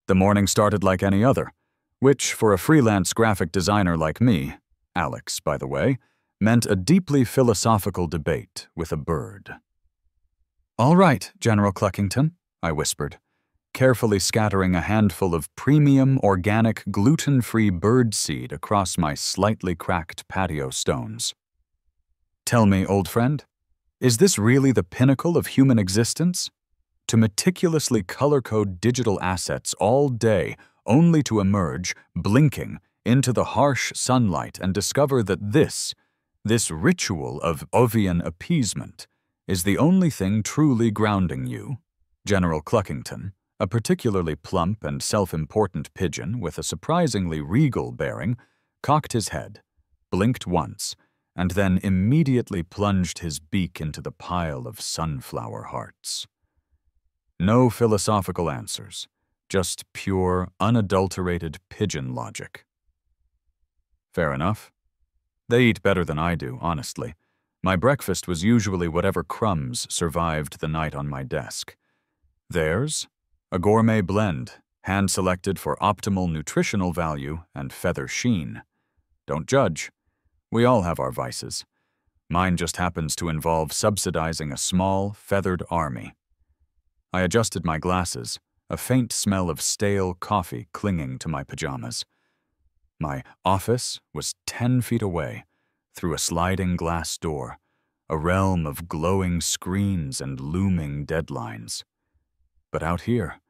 The morning started like any other, which, for a freelance graphic designer like me, Alex, by the way, meant a deeply philosophical debate with a bird. "All right, General Cluckington," I whispered, carefully scattering a handful of premium, organic, gluten-free bird seed across my slightly cracked patio stones. "Tell me, old friend, is this really the pinnacle of human existence? To meticulously color-code digital assets all day, only to emerge, blinking, into the harsh sunlight and discover that this ritual of Ovian appeasement, is the only thing truly grounding you?" General Cluckington, a particularly plump and self-important pigeon with a surprisingly regal bearing, cocked his head, blinked once, and then immediately plunged his beak into the pile of sunflower hearts. No philosophical answers, just pure, unadulterated pigeon logic. Fair enough. They eat better than I do, honestly. My breakfast was usually whatever crumbs survived the night on my desk. Theirs? A gourmet blend, hand-selected for optimal nutritional value and feather sheen. Don't judge. We all have our vices. Mine just happens to involve subsidizing a small, feathered army. I adjusted my glasses, a faint smell of stale coffee clinging to my pajamas. My office was 10 feet away, through a sliding glass door, a realm of glowing screens and looming deadlines. But out here,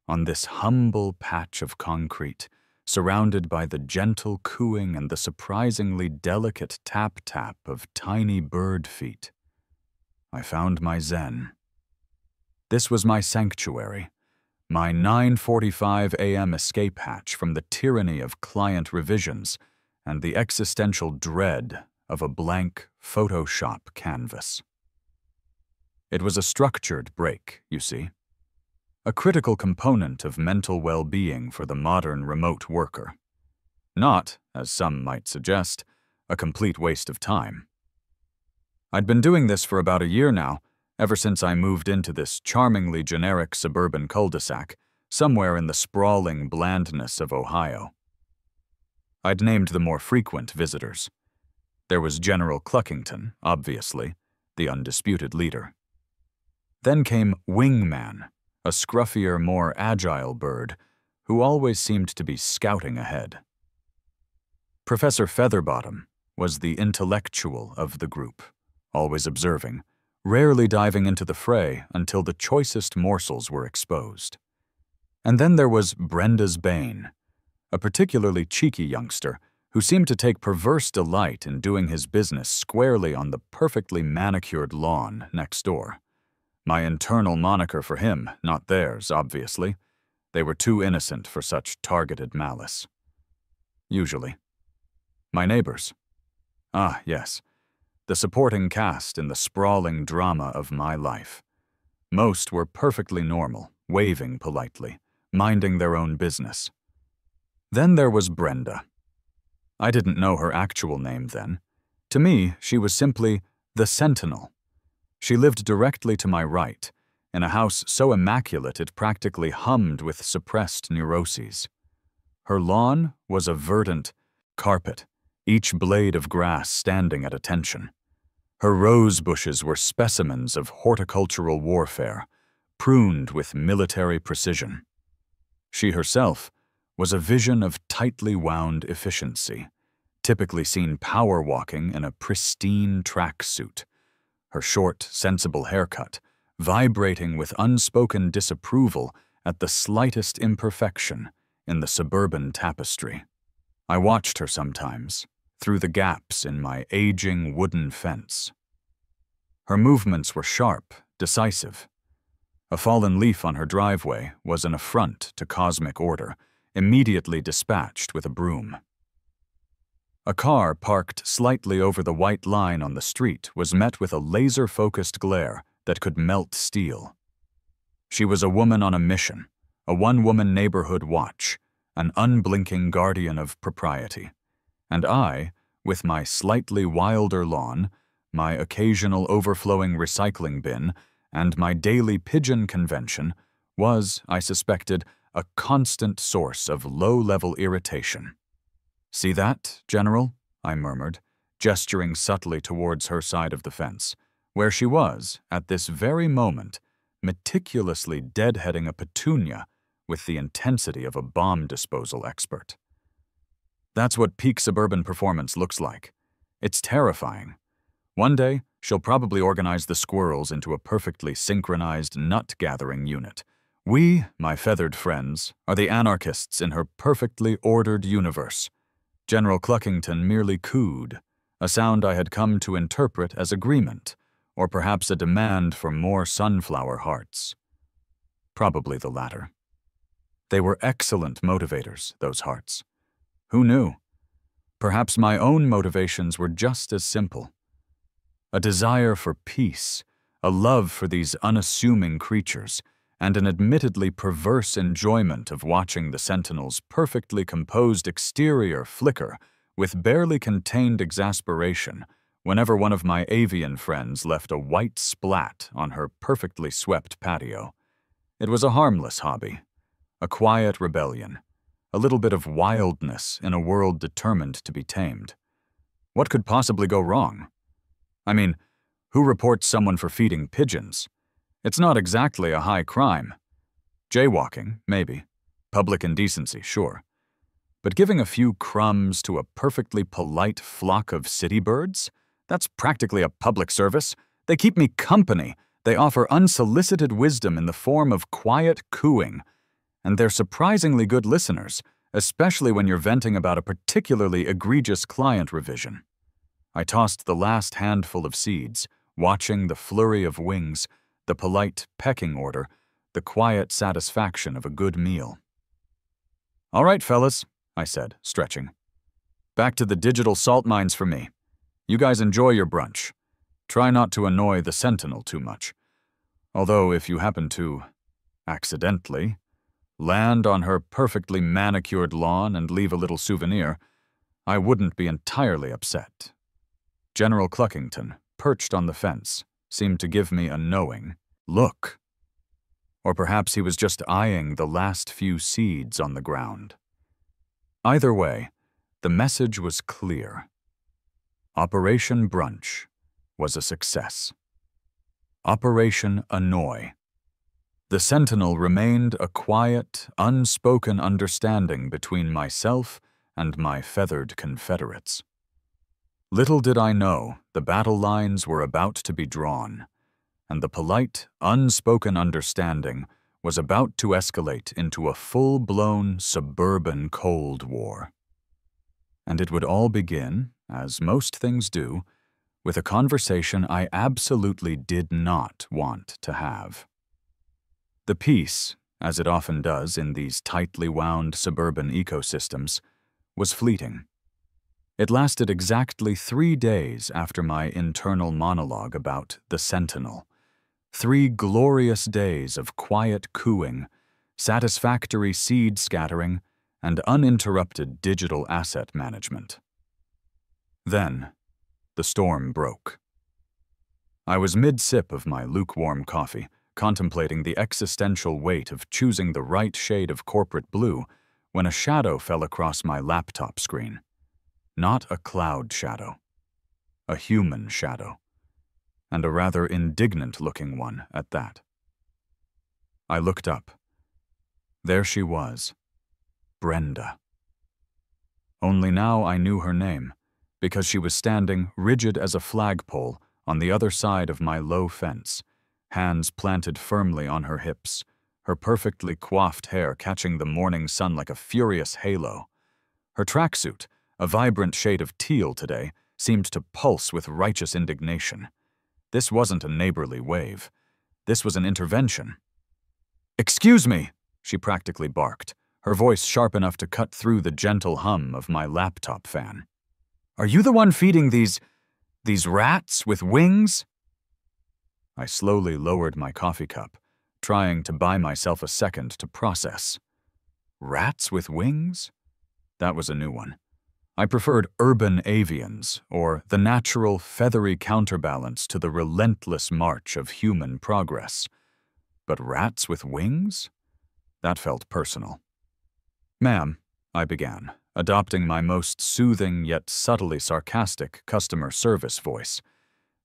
on this humble patch of concrete, surrounded by the gentle cooing and the surprisingly delicate tap-tap of tiny bird feet, I found my zen. This was my sanctuary, my 9:45 a.m. escape hatch from the tyranny of client revisions and the existential dread of a blank Photoshop canvas. It was a structured break, you see. A critical component of mental well-being for the modern remote worker. Not, as some might suggest, a complete waste of time. I'd been doing this for about a year now, ever since I moved into this charmingly generic suburban cul-de-sac, somewhere in the sprawling blandness of Ohio. I'd named the more frequent visitors. There was General Cluckington, obviously, the undisputed leader. Then came Wingman, a scruffier, more agile bird who always seemed to be scouting ahead. Professor Featherbottom was the intellectual of the group, always observing, rarely diving into the fray until the choicest morsels were exposed. And then there was Brenda's Bane, a particularly cheeky youngster who seemed to take perverse delight in doing his business squarely on the perfectly manicured lawn next door. My internal moniker for him, not theirs, obviously. They were too innocent for such targeted malice. Usually. My neighbors. Ah, yes. The supporting cast in the sprawling drama of my life. Most were perfectly normal, waving politely, minding their own business. Then there was Brenda. I didn't know her actual name then. To me, she was simply the Sentinel. She lived directly to my right, in a house so immaculate it practically hummed with suppressed neuroses. Her lawn was a verdant carpet, each blade of grass standing at attention. Her rose bushes were specimens of horticultural warfare, pruned with military precision. She herself was a vision of tightly wound efficiency, typically seen power walking in a pristine tracksuit, her short, sensible haircut vibrating with unspoken disapproval at the slightest imperfection in the suburban tapestry. I watched her sometimes, through the gaps in my aging wooden fence. Her movements were sharp, decisive. A fallen leaf on her driveway was an affront to cosmic order, immediately dispatched with a broom. A car parked slightly over the white line on the street was met with a laser-focused glare that could melt steel. She was a woman on a mission, a one-woman neighborhood watch, an unblinking guardian of propriety. And I, with my slightly wilder lawn, my occasional overflowing recycling bin, and my daily pigeon convention, was, I suspected, a constant source of low-level irritation. "See that, General?" I murmured, gesturing subtly towards her side of the fence, where she was, at this very moment, meticulously deadheading a petunia with the intensity of a bomb disposal expert. That's what peak suburban performance looks like. It's terrifying. One day, she'll probably organize the squirrels into a perfectly synchronized nut-gathering unit. We, my feathered friends, are the anarchists in her perfectly ordered universe. General Cluckington merely cooed, a sound I had come to interpret as agreement, or perhaps a demand for more sunflower hearts. Probably the latter. They were excellent motivators, those hearts. Who knew? Perhaps my own motivations were just as simple. A desire for peace, a love for these unassuming creatures, and an admittedly perverse enjoyment of watching the Sentinel's perfectly composed exterior flicker with barely contained exasperation whenever one of my avian friends left a white splat on her perfectly swept patio. It was a harmless hobby, a quiet rebellion, a little bit of wildness in a world determined to be tamed. What could possibly go wrong? I mean, who reports someone for feeding pigeons? It's not exactly a high crime. Jaywalking, maybe. Public indecency, sure. But giving a few crumbs to a perfectly polite flock of city birds? That's practically a public service. They keep me company. They offer unsolicited wisdom in the form of quiet cooing. And they're surprisingly good listeners, especially when you're venting about a particularly egregious client revision. I tossed the last handful of seeds, watching the flurry of wings, the polite pecking order, the quiet satisfaction of a good meal. "All right, fellas," I said, stretching. "Back to the digital salt mines for me. You guys enjoy your brunch. Try not to annoy the Sentinel too much. Although if you happen to, accidentally, land on her perfectly manicured lawn and leave a little souvenir, I wouldn't be entirely upset." General Cluckington, perched on the fence, seemed to give me a knowing look. Or perhaps he was just eyeing the last few seeds on the ground. Either way, the message was clear. Operation Brunch was a success. Operation Annoy. The Sentinel remained a quiet, unspoken understanding between myself and my feathered confederates. Little did I know the battle lines were about to be drawn, and the polite, unspoken understanding was about to escalate into a full-blown suburban Cold War. And it would all begin, as most things do, with a conversation I absolutely did not want to have. The peace, as it often does in these tightly wound suburban ecosystems, was fleeting. It lasted exactly 3 days after my internal monologue about the Sentinel. 3 glorious days of quiet cooing, satisfactory seed scattering, and uninterrupted digital asset management. Then, the storm broke. I was mid-sip of my lukewarm coffee, contemplating the existential weight of choosing the right shade of corporate blue, when a shadow fell across my laptop screen. Not a cloud shadow. A human shadow. And a rather indignant-looking one at that. I looked up. There she was. Brenda. Only now I knew her name, because she was standing rigid as a flagpole on the other side of my low fence, hands planted firmly on her hips, her perfectly coiffed hair catching the morning sun like a furious halo. Her tracksuit, a vibrant shade of teal today, seemed to pulse with righteous indignation. This wasn't a neighborly wave. This was an intervention. "Excuse me," she practically barked, her voice sharp enough to cut through the gentle hum of my laptop fan. "Are you the one feeding these rats with wings?" I slowly lowered my coffee cup, trying to buy myself a second to process. Rats with wings? That was a new one. I preferred urban avians, or the natural, feathery counterbalance to the relentless march of human progress. But rats with wings? That felt personal. "Ma'am," I began, adopting my most soothing yet subtly sarcastic customer service voice.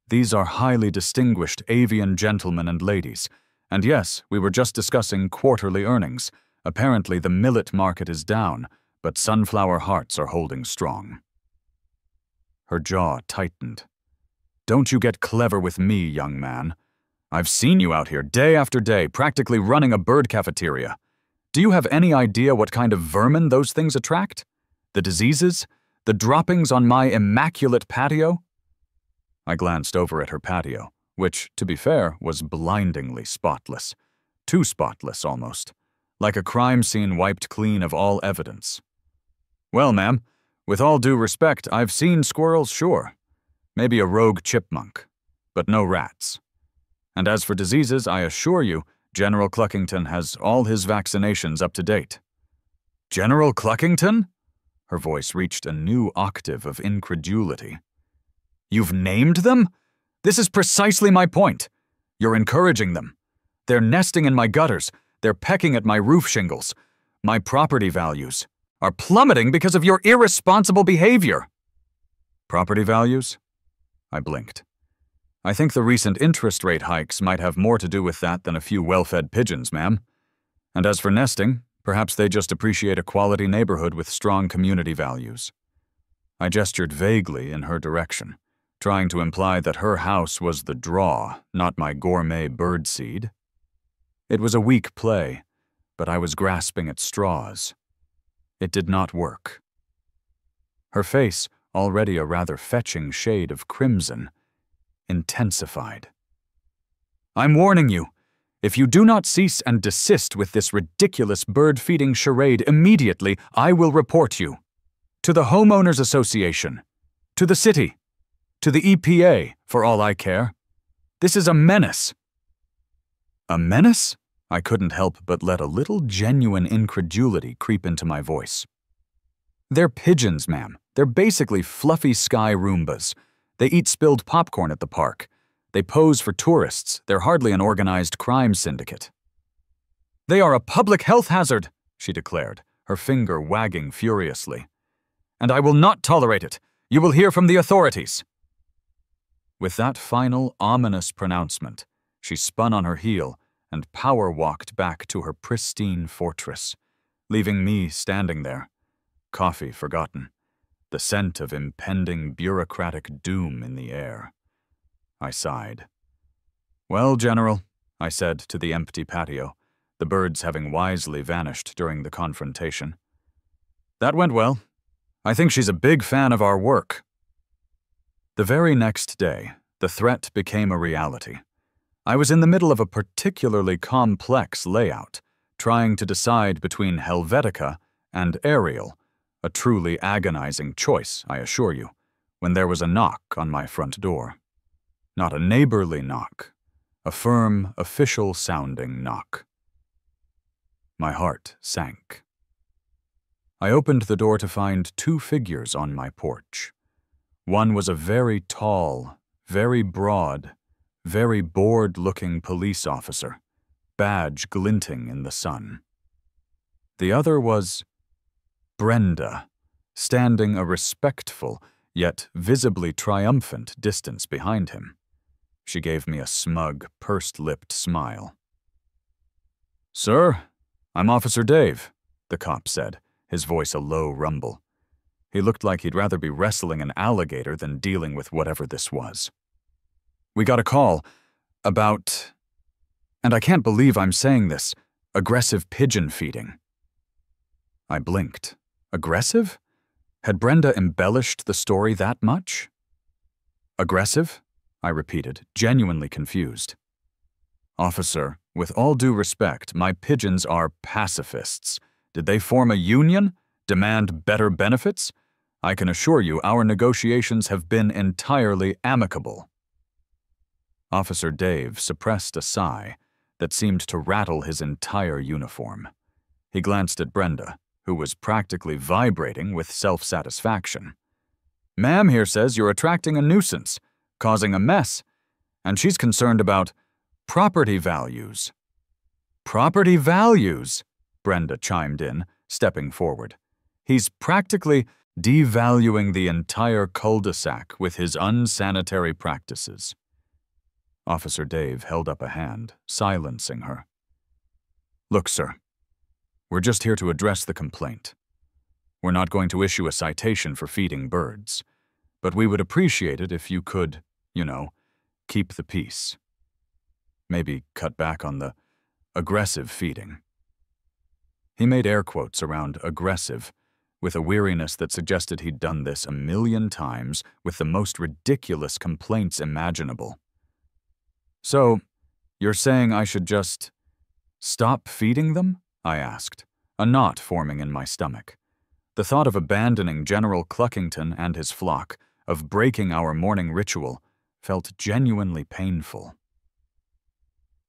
"These are highly distinguished avian gentlemen and ladies, and yes, we were just discussing quarterly earnings. Apparently the millet market is down, but sunflower hearts are holding strong." Her jaw tightened. "Don't you get clever with me, young man. I've seen you out here day after day, practically running a bird cafeteria. Do you have any idea what kind of vermin those things attract? The diseases? The droppings on my immaculate patio?" I glanced over at her patio, which, to be fair, was blindingly spotless. Too spotless, almost. Like a crime scene wiped clean of all evidence. "Well, ma'am, with all due respect, I've seen squirrels, sure. Maybe a rogue chipmunk, but no rats. And as for diseases, I assure you, General Cluckington has all his vaccinations up to date." "General Cluckington?" Her voice reached a new octave of incredulity. "You've named them? This is precisely my point. You're encouraging them. They're nesting in my gutters. They're pecking at my roof shingles. My property values are plummeting because of your irresponsible behavior." "Property values?" I blinked. "I think the recent interest rate hikes might have more to do with that than a few well-fed pigeons, ma'am. And as for nesting, perhaps they just appreciate a quality neighborhood with strong community values." I gestured vaguely in her direction, trying to imply that her house was the draw, not my gourmet birdseed. It was a weak play, but I was grasping at straws. It did not work. Her face, already a rather fetching shade of crimson, intensified. "I'm warning you. If you do not cease and desist with this ridiculous bird-feeding charade immediately, I will report you. To the Homeowners Association. To the city. To the EPA, for all I care. This is a menace." "A menace?" I couldn't help but let a little genuine incredulity creep into my voice. "They're pigeons, ma'am. They're basically fluffy sky Roombas. They eat spilled popcorn at the park. They pose for tourists. They're hardly an organized crime syndicate." "They are a public health hazard," she declared, her finger wagging furiously. "And I will not tolerate it. You will hear from the authorities." With that final, ominous pronouncement, she spun on her heel and power-walked back to her pristine fortress, leaving me standing there, coffee forgotten, the scent of impending bureaucratic doom in the air. I sighed. "Well, General," I said to the empty patio, the birds having wisely vanished during the confrontation. "That went well. I think she's a big fan of our work." The very next day, the threat became a reality. I was in the middle of a particularly complex layout, trying to decide between Helvetica and Ariel, a truly agonizing choice, I assure you, when there was a knock on my front door. Not a neighborly knock, a firm, official-sounding knock. My heart sank. I opened the door to find two figures on my porch. One was a very tall, very broad, very bored-looking police officer, badge glinting in the sun. The other was Brenda, standing a respectful, yet visibly triumphant distance behind him. She gave me a smug, pursed-lipped smile. "Sir, I'm Officer Dave," the cop said, his voice a low rumble. He looked like he'd rather be wrestling an alligator than dealing with whatever this was. "We got a call about, and I can't believe I'm saying this, aggressive pigeon feeding." I blinked. Aggressive? Had Brenda embellished the story that much? "Aggressive?" I repeated, genuinely confused. "Officer, with all due respect, my pigeons are pacifists. Did they form a union? Demand better benefits? I can assure you our negotiations have been entirely amicable." Officer Dave suppressed a sigh that seemed to rattle his entire uniform. He glanced at Brenda, who was practically vibrating with self-satisfaction. "Ma'am here says you're attracting a nuisance, causing a mess, and she's concerned about property values." "Property values?" Brenda chimed in, stepping forward. "He's practically devaluing the entire cul-de-sac with his unsanitary practices." Officer Dave held up a hand, silencing her. "Look, sir, we're just here to address the complaint. We're not going to issue a citation for feeding birds, but we would appreciate it if you could, keep the peace. Maybe cut back on the aggressive feeding." He made air quotes around aggressive, with a weariness that suggested he'd done this 1,000,000 times with the most ridiculous complaints imaginable. "So, you're saying I should just stop feeding them?" I asked, a knot forming in my stomach. The thought of abandoning General Cluckington and his flock, of breaking our morning ritual, felt genuinely painful.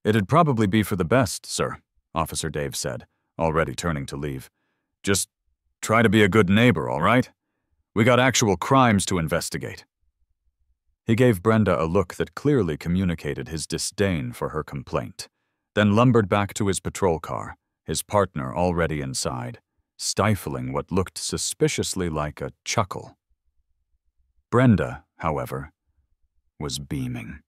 "It'd probably be for the best, sir," Officer Dave said, already turning to leave. "Just try to be a good neighbor, all right? We got actual crimes to investigate." He gave Brenda a look that clearly communicated his disdain for her complaint, then lumbered back to his patrol car, his partner already inside, stifling what looked suspiciously like a chuckle. Brenda, however, was beaming.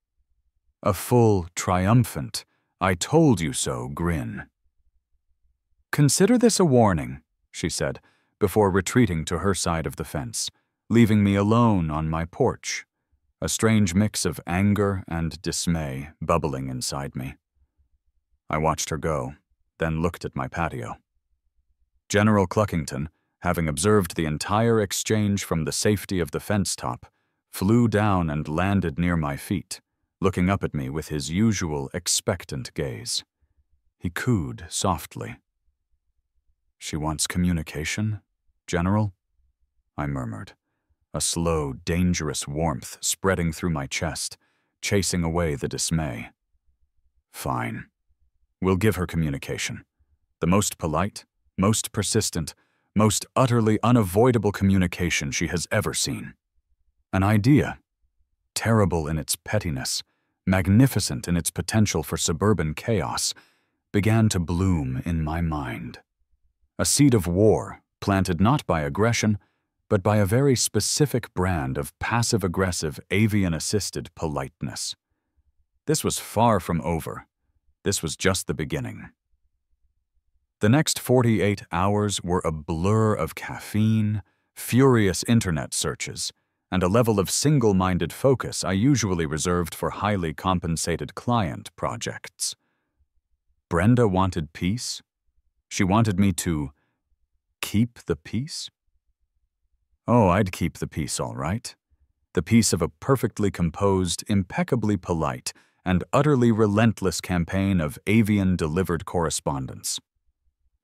A full, triumphant, "I-told-you-so" grin. "Consider this a warning," she said, before retreating to her side of the fence, leaving me alone on my porch, a strange mix of anger and dismay bubbling inside me. I watched her go, then looked at my patio. General Cluckington, having observed the entire exchange from the safety of the fence top, flew down and landed near my feet, looking up at me with his usual expectant gaze. He cooed softly. "She wants communication, General?" I murmured, a slow, dangerous warmth spreading through my chest, chasing away the dismay. "Fine. We'll give her communication. The most polite, most persistent, most utterly unavoidable communication she has ever seen. An idea, terrible in its pettiness, magnificent in its potential for suburban chaos, began to bloom in my mind. A seed of war, planted not by aggression, but by a very specific brand of passive-aggressive, avian-assisted politeness. This was far from over. This was just the beginning. The next 48 hours were a blur of caffeine, furious internet searches, and a level of single-minded focus I usually reserved for highly compensated client projects. Brenda wanted peace. She wanted me to keep the peace? Oh, I'd keep the peace all right. The peace of a perfectly composed, impeccably polite, and utterly relentless campaign of avian-delivered correspondence.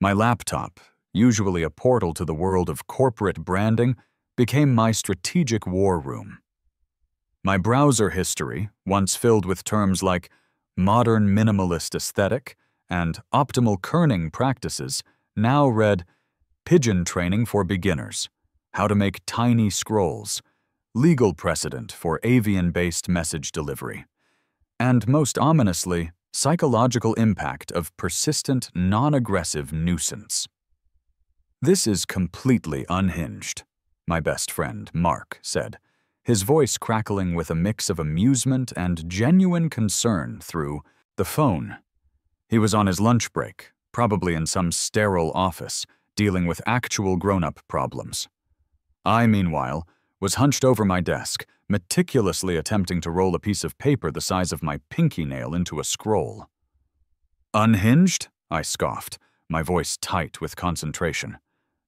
My laptop, usually a portal to the world of corporate branding, became my strategic war room. My browser history, once filled with terms like modern minimalist aesthetic and optimal kerning practices, now read pigeon training for beginners, how to make tiny scrolls, legal precedent for avian-based message delivery, and most ominously, psychological impact of persistent, non-aggressive nuisance. "This is completely unhinged," my best friend, Mark, said, his voice crackling with a mix of amusement and genuine concern through the phone. He was on his lunch break, probably in some sterile office, dealing with actual grown-up problems. I, meanwhile, was hunched over my desk, meticulously attempting to roll a piece of paper the size of my pinky nail into a scroll. "Unhinged?" I scoffed, my voice tight with concentration.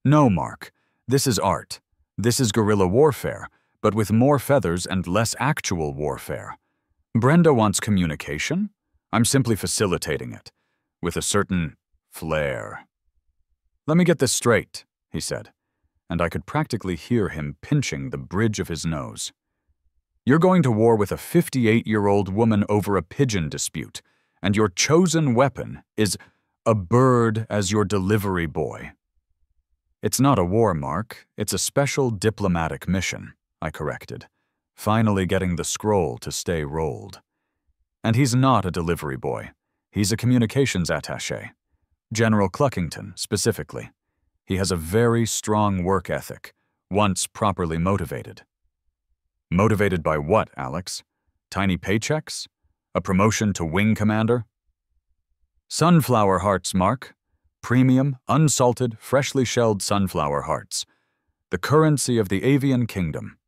"No, Mark. This is art. This is guerrilla warfare, but with more feathers and less actual warfare. Brenda wants communication. I'm simply facilitating it, with a certain flair." "Let me get this straight," he said, and I could practically hear him pinching the bridge of his nose. "You're going to war with a 58-year-old woman over a pigeon dispute, and your chosen weapon is a bird as your delivery boy." "It's not a war, Mark. It's a special diplomatic mission," I corrected, finally getting the scroll to stay rolled. "And he's not a delivery boy. He's a communications attaché. General Cluckington, specifically. He has a very strong work ethic, once properly motivated. Motivated by what, Alex? Tiny paychecks? A promotion to wing commander? Sunflower hearts, Mark. Premium, unsalted, freshly shelled sunflower hearts. The currency of the avian kingdom.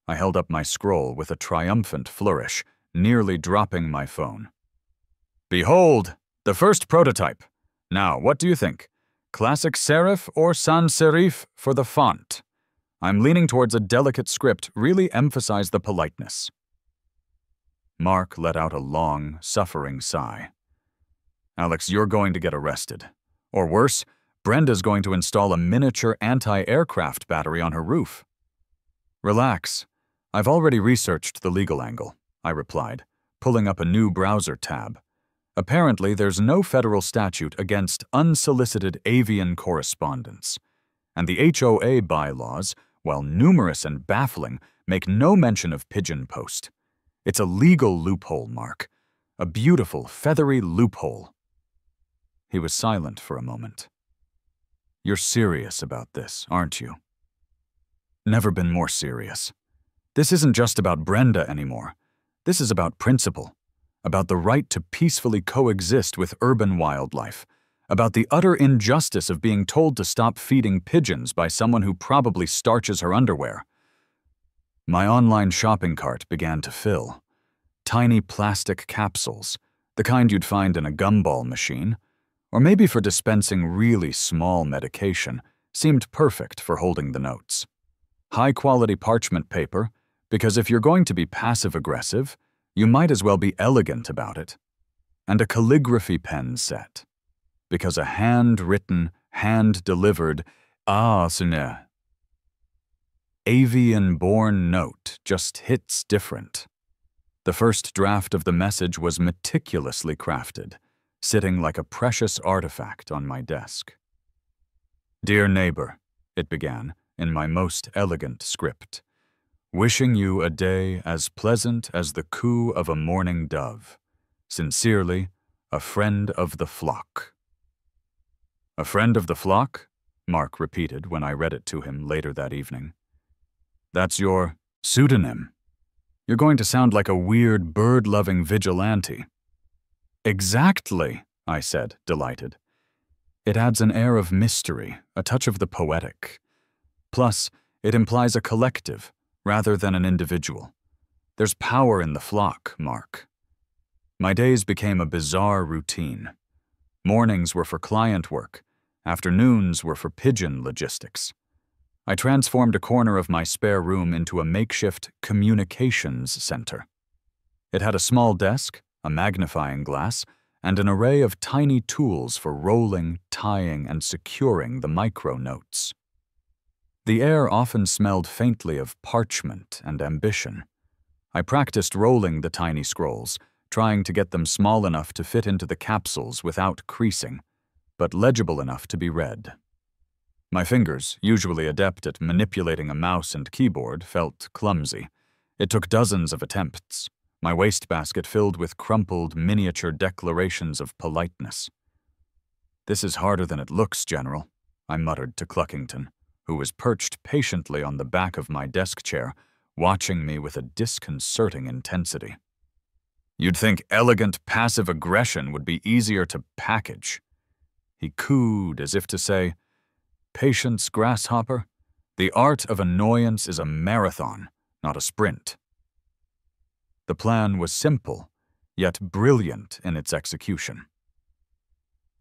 I held up my scroll with a triumphant flourish, nearly dropping my phone. Behold, the first prototype. Now, what do you think? Classic serif or sans serif for the font? I'm leaning towards a delicate script, really emphasize the politeness. Mark let out a long, suffering sigh. Alex, you're going to get arrested. Or worse, Brenda's going to install a miniature anti-aircraft battery on her roof. Relax. I've already researched the legal angle, I replied, pulling up a new browser tab. Apparently, there's no federal statute against unsolicited avian correspondence. And the HOA bylaws, while numerous and baffling, make no mention of pigeon post. It's a legal loophole, Mark. A beautiful, feathery loophole. He was silent for a moment. You're serious about this, aren't you? Never been more serious. This isn't just about Brenda anymore. This is about principle, about the right to peacefully coexist with urban wildlife, about the utter injustice of being told to stop feeding pigeons by someone who probably starches her underwear. My online shopping cart began to fill. Tiny plastic capsules, the kind you'd find in a gumball machine, or maybe for dispensing really small medication, seemed perfect for holding the notes. High-quality parchment paper, because if you're going to be passive-aggressive, you might as well be elegant about it. And a calligraphy pen set, because a hand-written, hand-delivered, avian-born note just hits different. The first draft of the message was meticulously crafted, sitting like a precious artifact on my desk. Dear neighbor, it began in my most elegant script, wishing you a day as pleasant as the coo of a morning dove. Sincerely, a friend of the flock. A friend of the flock? Mark repeated when I read it to him later that evening. That's your pseudonym. You're going to sound like a weird bird-loving vigilante. Exactly, I said, delighted. It adds an air of mystery, a touch of the poetic. Plus, it implies a collective, rather than an individual. There's power in the flock, Mark. My days became a bizarre routine. Mornings were for client work. Afternoons were for pigeon logistics. I transformed a corner of my spare room into a makeshift communications center. It had a small desk, a magnifying glass, and an array of tiny tools for rolling, tying, and securing the micro-notes. The air often smelled faintly of parchment and ambition. I practiced rolling the tiny scrolls, trying to get them small enough to fit into the capsules without creasing, but legible enough to be read. My fingers, usually adept at manipulating a mouse and keyboard, felt clumsy. It took dozens of attempts, my wastebasket filled with crumpled miniature declarations of politeness. This is harder than it looks, General, I muttered to Cluckington, who was perched patiently on the back of my desk chair, watching me with a disconcerting intensity. You'd think elegant passive aggression would be easier to package. He cooed as if to say, Patience, grasshopper. The art of annoyance is a marathon, not a sprint. The plan was simple, yet brilliant in its execution.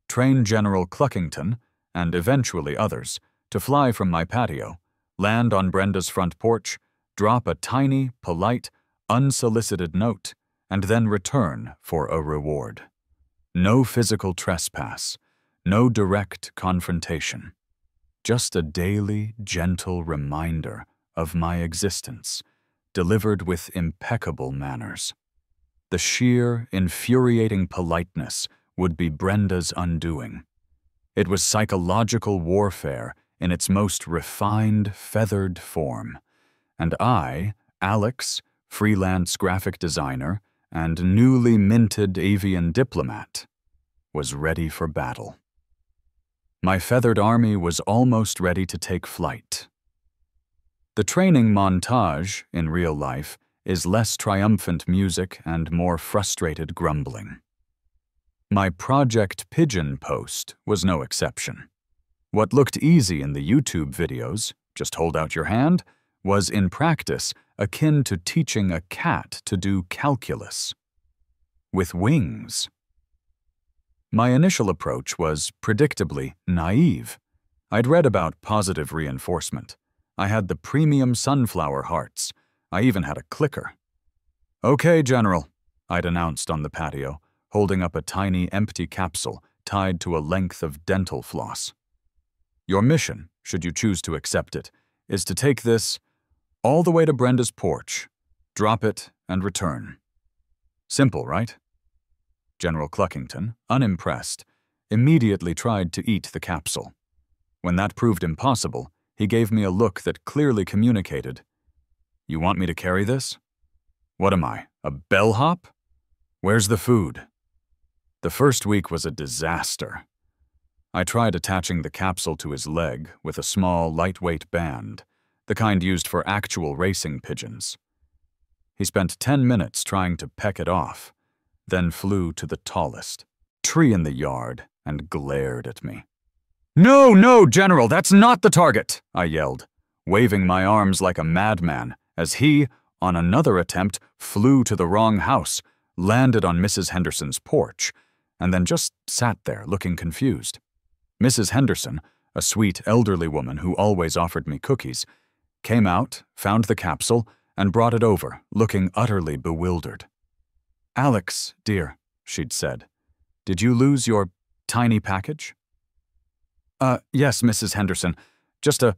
Train General Cluckington, and eventually others, to fly from my patio, land on Brenda's front porch, drop a tiny, polite, unsolicited note, and then return for a reward. No physical trespass, no direct confrontation. Just a daily, gentle reminder of my existence, delivered with impeccable manners. The sheer, infuriating politeness would be Brenda's undoing. It was psychological warfare in its most refined, feathered form. And I, Alex, freelance graphic designer, and newly minted avian diplomat, was ready for battle. My feathered army was almost ready to take flight. The training montage, in real life, is less triumphant music and more frustrated grumbling. My Project Pigeon post was no exception. What looked easy in the YouTube videos, just hold out your hand, was in practice akin to teaching a cat to do calculus. With wings. My initial approach was predictably naive. I'd read about positive reinforcement. I had the premium sunflower hearts. I even had a clicker. "Okay, General," I'd announced on the patio, holding up a tiny empty capsule tied to a length of dental floss. "Your mission, should you choose to accept it, is to take this all the way to Brenda's porch, drop it, and return. Simple, right?" General Cluckington, unimpressed, immediately tried to eat the capsule. When that proved impossible, he gave me a look that clearly communicated, "You want me to carry this? What am I, a bellhop? Where's the food?" The first week was a disaster. I tried attaching the capsule to his leg with a small, lightweight band, the kind used for actual racing pigeons. He spent 10 minutes trying to peck it off, then flew to the tallest tree in the yard and glared at me. "No, no, General, that's not the target!" I yelled, waving my arms like a madman as he, on another attempt, flew to the wrong house, landed on Mrs. Henderson's porch, and then just sat there looking confused. Mrs. Henderson, a sweet elderly woman who always offered me cookies, came out, found the capsule, and brought it over, looking utterly bewildered. "Alex, dear," she'd said, "did you lose your tiny package?" Yes, Mrs. Henderson. Just a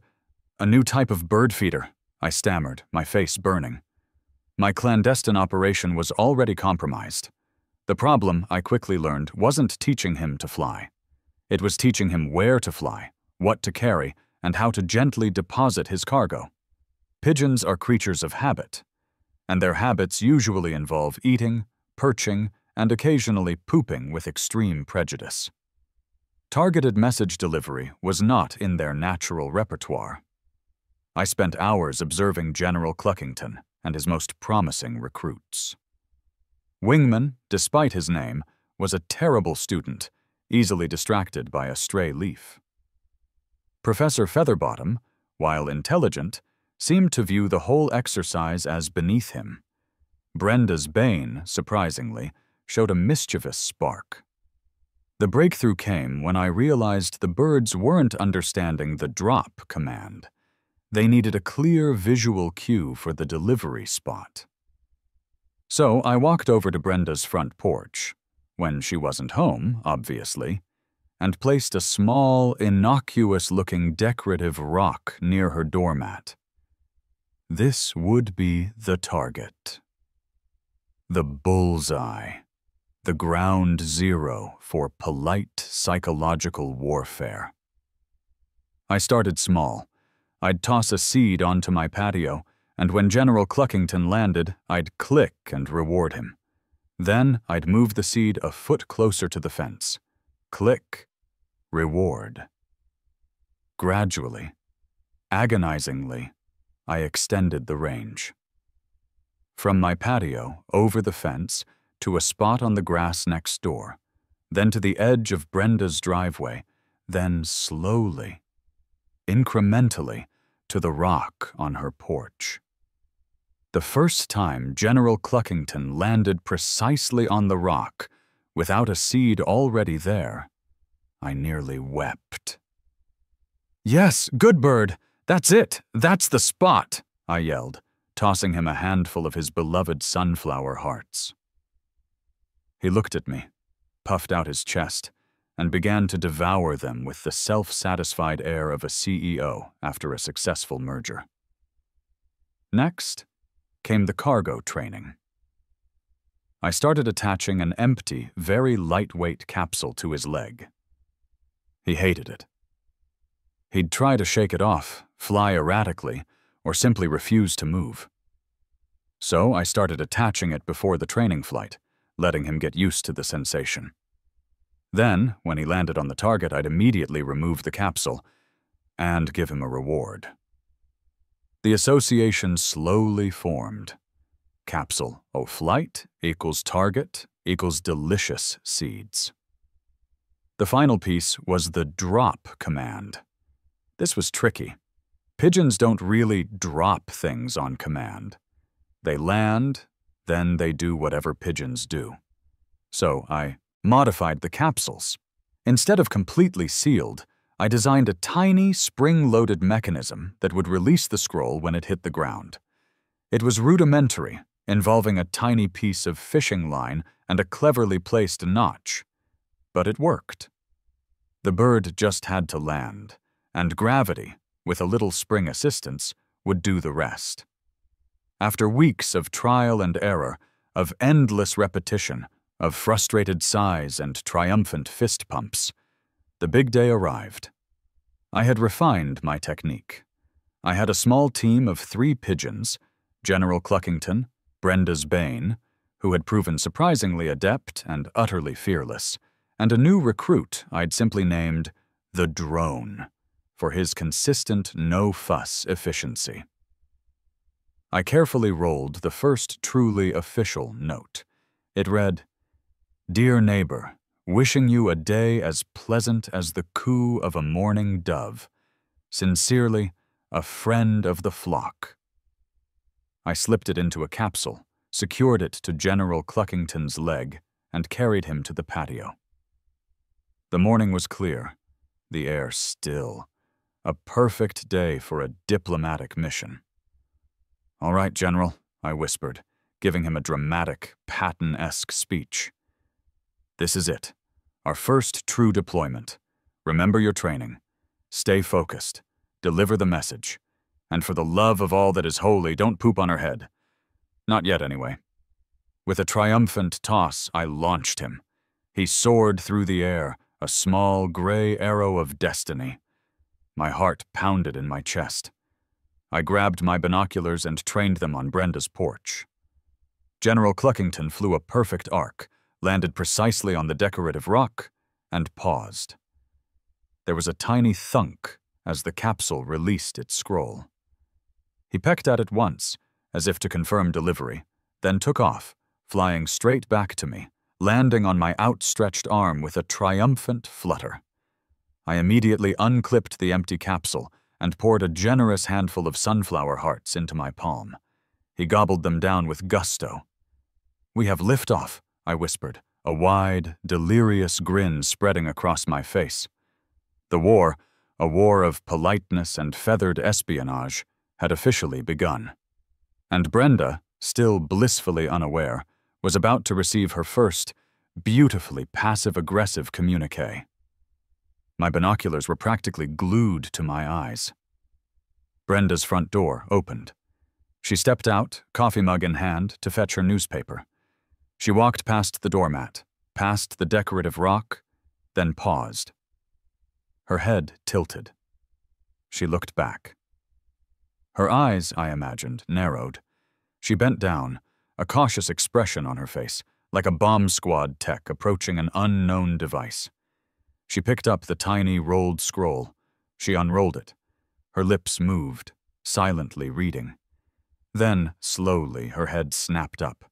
new type of bird feeder," I stammered, my face burning. My clandestine operation was already compromised. The problem, I quickly learned, wasn't teaching him to fly. It was teaching him where to fly, what to carry, and how to gently deposit his cargo. Pigeons are creatures of habit, and their habits usually involve eating, perching, and occasionally pooping with extreme prejudice. Targeted message delivery was not in their natural repertoire. I spent hours observing General Cluckington and his most promising recruits. Wingman, despite his name, was a terrible student, easily distracted by a stray leaf. Professor Featherbottom, while intelligent, seemed to view the whole exercise as beneath him. Brenda's bane, surprisingly, showed a mischievous spark. The breakthrough came when I realized the birds weren't understanding the drop command. They needed a clear visual cue for the delivery spot. So I walked over to Brenda's front porch, when she wasn't home, obviously, and placed a small, innocuous-looking decorative rock near her doormat. This would be the target. The bullseye. The ground zero for polite psychological warfare. I started small. I'd toss a seed onto my patio, and when General Cluckington landed, I'd click and reward him. Then I'd move the seed a foot closer to the fence. Click. Reward. Gradually, agonizingly, I extended the range. From my patio, over the fence, to a spot on the grass next door, then to the edge of Brenda's driveway, then slowly, incrementally, to the rock on her porch. The first time General Cluckington landed precisely on the rock, without a seed already there, I nearly wept. "Yes, good bird! That's it! That's the spot!" I yelled, tossing him a handful of his beloved sunflower hearts. He looked at me, puffed out his chest, and began to devour them with the self-satisfied air of a CEO after a successful merger. Next came the cargo training. I started attaching an empty, very lightweight capsule to his leg. He hated it. He'd try to shake it off, fly erratically, or simply refuse to move. So I started attaching it before the training flight, letting him get used to the sensation. Then, when he landed on the target, I'd immediately remove the capsule and give him a reward. The association slowly formed. Capsule O flight equals target equals delicious seeds. The final piece was the drop command. This was tricky. Pigeons don't really drop things on command. They land, then they do whatever pigeons do. So I modified the capsules. Instead of completely sealed, I designed a tiny spring-loaded mechanism that would release the scroll when it hit the ground. It was rudimentary, involving a tiny piece of fishing line and a cleverly placed notch. But it worked. The bird just had to land, and gravity, with a little spring assistance, would do the rest. After weeks of trial and error, of endless repetition, of frustrated sighs and triumphant fist pumps, the big day arrived. I had refined my technique. I had a small team of 3 pigeons, General Cluckington, Brenda's Bane, who had proven surprisingly adept and utterly fearless, and a new recruit I'd simply named the Drone, for his consistent no-fuss efficiency. I carefully rolled the first truly official note. It read, "Dear neighbor, wishing you a day as pleasant as the coo of a morning dove. Sincerely, a friend of the flock." I slipped it into a capsule, secured it to General Cluckington's leg, and carried him to the patio. The morning was clear, the air still. A perfect day for a diplomatic mission. "All right, General," I whispered, giving him a dramatic, Patton-esque speech. "This is it. Our first true deployment. Remember your training. Stay focused. Deliver the message. And for the love of all that is holy, don't poop on her head. Not yet, anyway." With a triumphant toss, I launched him. He soared through the air, a small gray arrow of destiny. My heart pounded in my chest. I grabbed my binoculars and trained them on Brenda's porch. General Cluckington flew a perfect arc, landed precisely on the decorative rock, and paused. There was a tiny thunk as the capsule released its scroll. He pecked at it once, as if to confirm delivery, then took off, flying straight back to me, landing on my outstretched arm with a triumphant flutter. I immediately unclipped the empty capsule and poured a generous handful of sunflower hearts into my palm. He gobbled them down with gusto. "We have liftoff," I whispered, a wide, delirious grin spreading across my face. The war, a war of politeness and feathered espionage, had officially begun. And Brenda, still blissfully unaware, was about to receive her first, beautifully passive-aggressive communique. My binoculars were practically glued to my eyes. Brenda's front door opened. She stepped out, coffee mug in hand, to fetch her newspaper. She walked past the doormat, past the decorative rock, then paused. Her head tilted. She looked back. Her eyes, I imagined, narrowed. She bent down, a cautious expression on her face, like a bomb squad tech approaching an unknown device. She picked up the tiny rolled scroll. She unrolled it. Her lips moved, silently reading. Then, slowly, her head snapped up.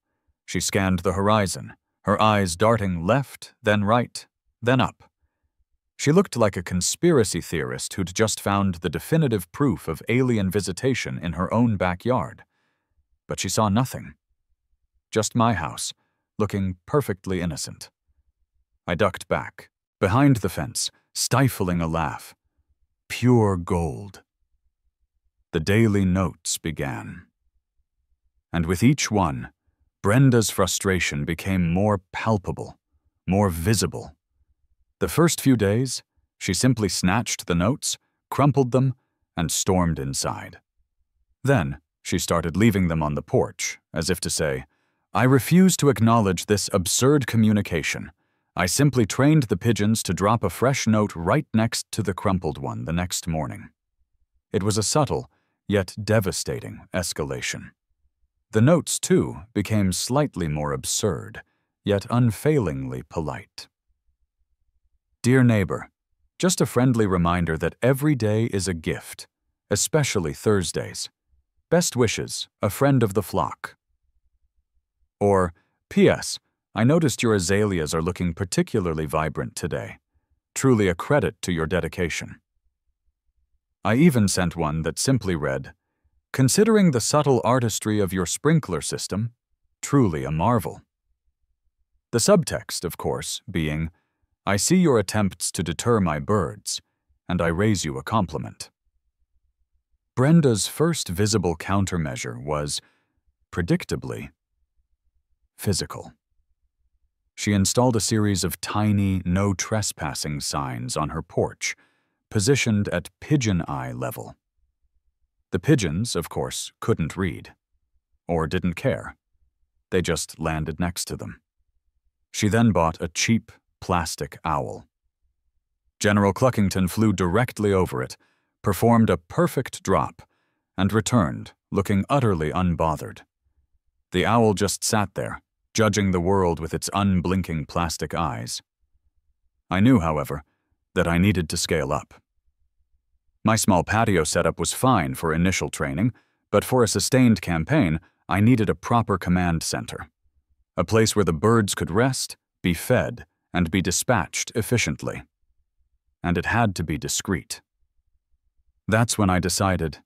She scanned the horizon, her eyes darting left, then right, then up. She looked like a conspiracy theorist who'd just found the definitive proof of alien visitation in her own backyard. But she saw nothing. Just my house, looking perfectly innocent. I ducked back, behind the fence, stifling a laugh. Pure gold. The daily notes began. And with each one, Brenda's frustration became more palpable, more visible. The first few days, she simply snatched the notes, crumpled them, and stormed inside. Then, she started leaving them on the porch, as if to say, "I refuse to acknowledge this absurd communication. I simply trained the pigeons to drop a fresh note right next to the crumpled one the next morning." It was a subtle, yet devastating escalation. The notes, too, became slightly more absurd, yet unfailingly polite. Dear neighbor, just a friendly reminder that every day is a gift, especially Thursdays. Best wishes, a friend of the flock. Or, P.S. I noticed your azaleas are looking particularly vibrant today. Truly a credit to your dedication. I even sent one that simply read, considering the subtle artistry of your sprinkler system, truly a marvel. The subtext, of course, being, I see your attempts to deter my birds, and I raise you a compliment. Brenda's first visible countermeasure was, predictably, physical. She installed a series of tiny, no trespassing signs on her porch, positioned at pigeon eye level. The pigeons, of course, couldn't read, or didn't care. They just landed next to them. She then bought a cheap, plastic owl. General Cluckington flew directly over it, performed a perfect drop, and returned, looking utterly unbothered. The owl just sat there, judging the world with its unblinking plastic eyes. I knew, however, that I needed to scale up. My small patio setup was fine for initial training, but for a sustained campaign, I needed a proper command center. A place where the birds could rest, be fed, and be dispatched efficiently. And it had to be discreet. That's when I decided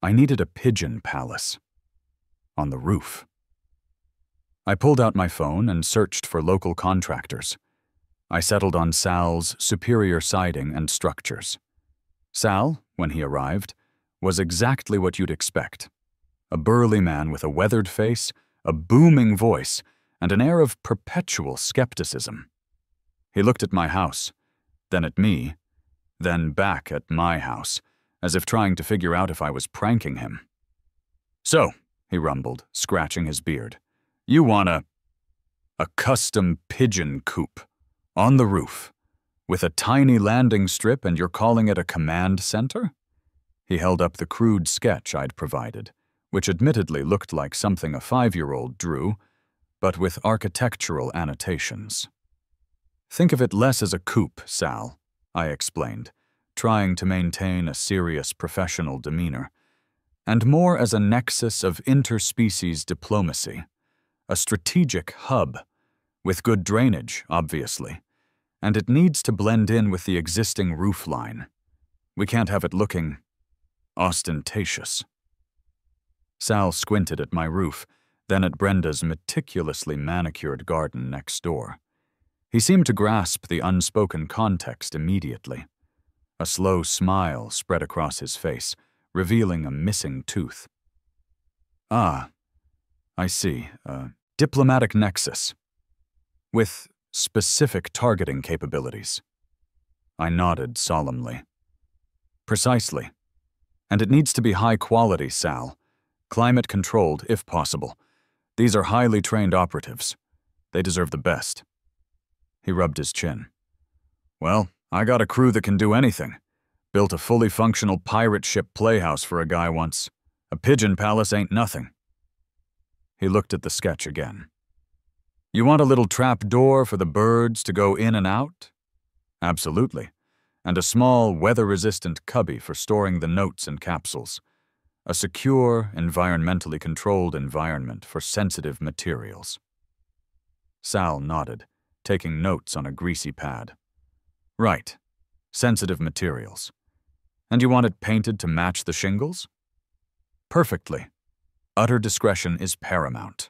I needed a pigeon palace. On the roof. I pulled out my phone and searched for local contractors. I settled on Sal's Superior Siding and Structures. Sal, when he arrived, was exactly what you'd expect. A burly man with a weathered face, a booming voice, and an air of perpetual skepticism. He looked at my house, then at me, then back at my house, as if trying to figure out if I was pranking him. So, he rumbled, scratching his beard, you want a custom pigeon coop, on the roof, with a tiny landing strip and you're calling it a command center? He held up the crude sketch I'd provided, which admittedly looked like something a 5-year-old drew, but with architectural annotations. Think of it less as a coop, Sal, I explained, trying to maintain a serious professional demeanor, and more as a nexus of interspecies diplomacy, a strategic hub, with good drainage, obviously, and it needs to blend in with the existing roof line. We can't have it looking ostentatious. Sal squinted at my roof, then at Brenda's meticulously manicured garden next door. He seemed to grasp the unspoken context immediately. A slow smile spread across his face, revealing a missing tooth. Ah, I see, a diplomatic nexus. With specific targeting capabilities. I nodded solemnly. Precisely. And it needs to be high quality, Sal. Climate-controlled, if possible. These are highly trained operatives. They deserve the best. He rubbed his chin. Well, I got a crew that can do anything. Built a fully functional pirate ship playhouse for a guy once. A pigeon palace ain't nothing. He looked at the sketch again. You want a little trap door for the birds to go in and out? Absolutely. And a small, weather-resistant cubby for storing the notes and capsules. A secure, environmentally controlled environment for sensitive materials. Sal nodded, taking notes on a greasy pad. Right. Sensitive materials. And you want it painted to match the shingles? Perfectly. Utter discretion is paramount.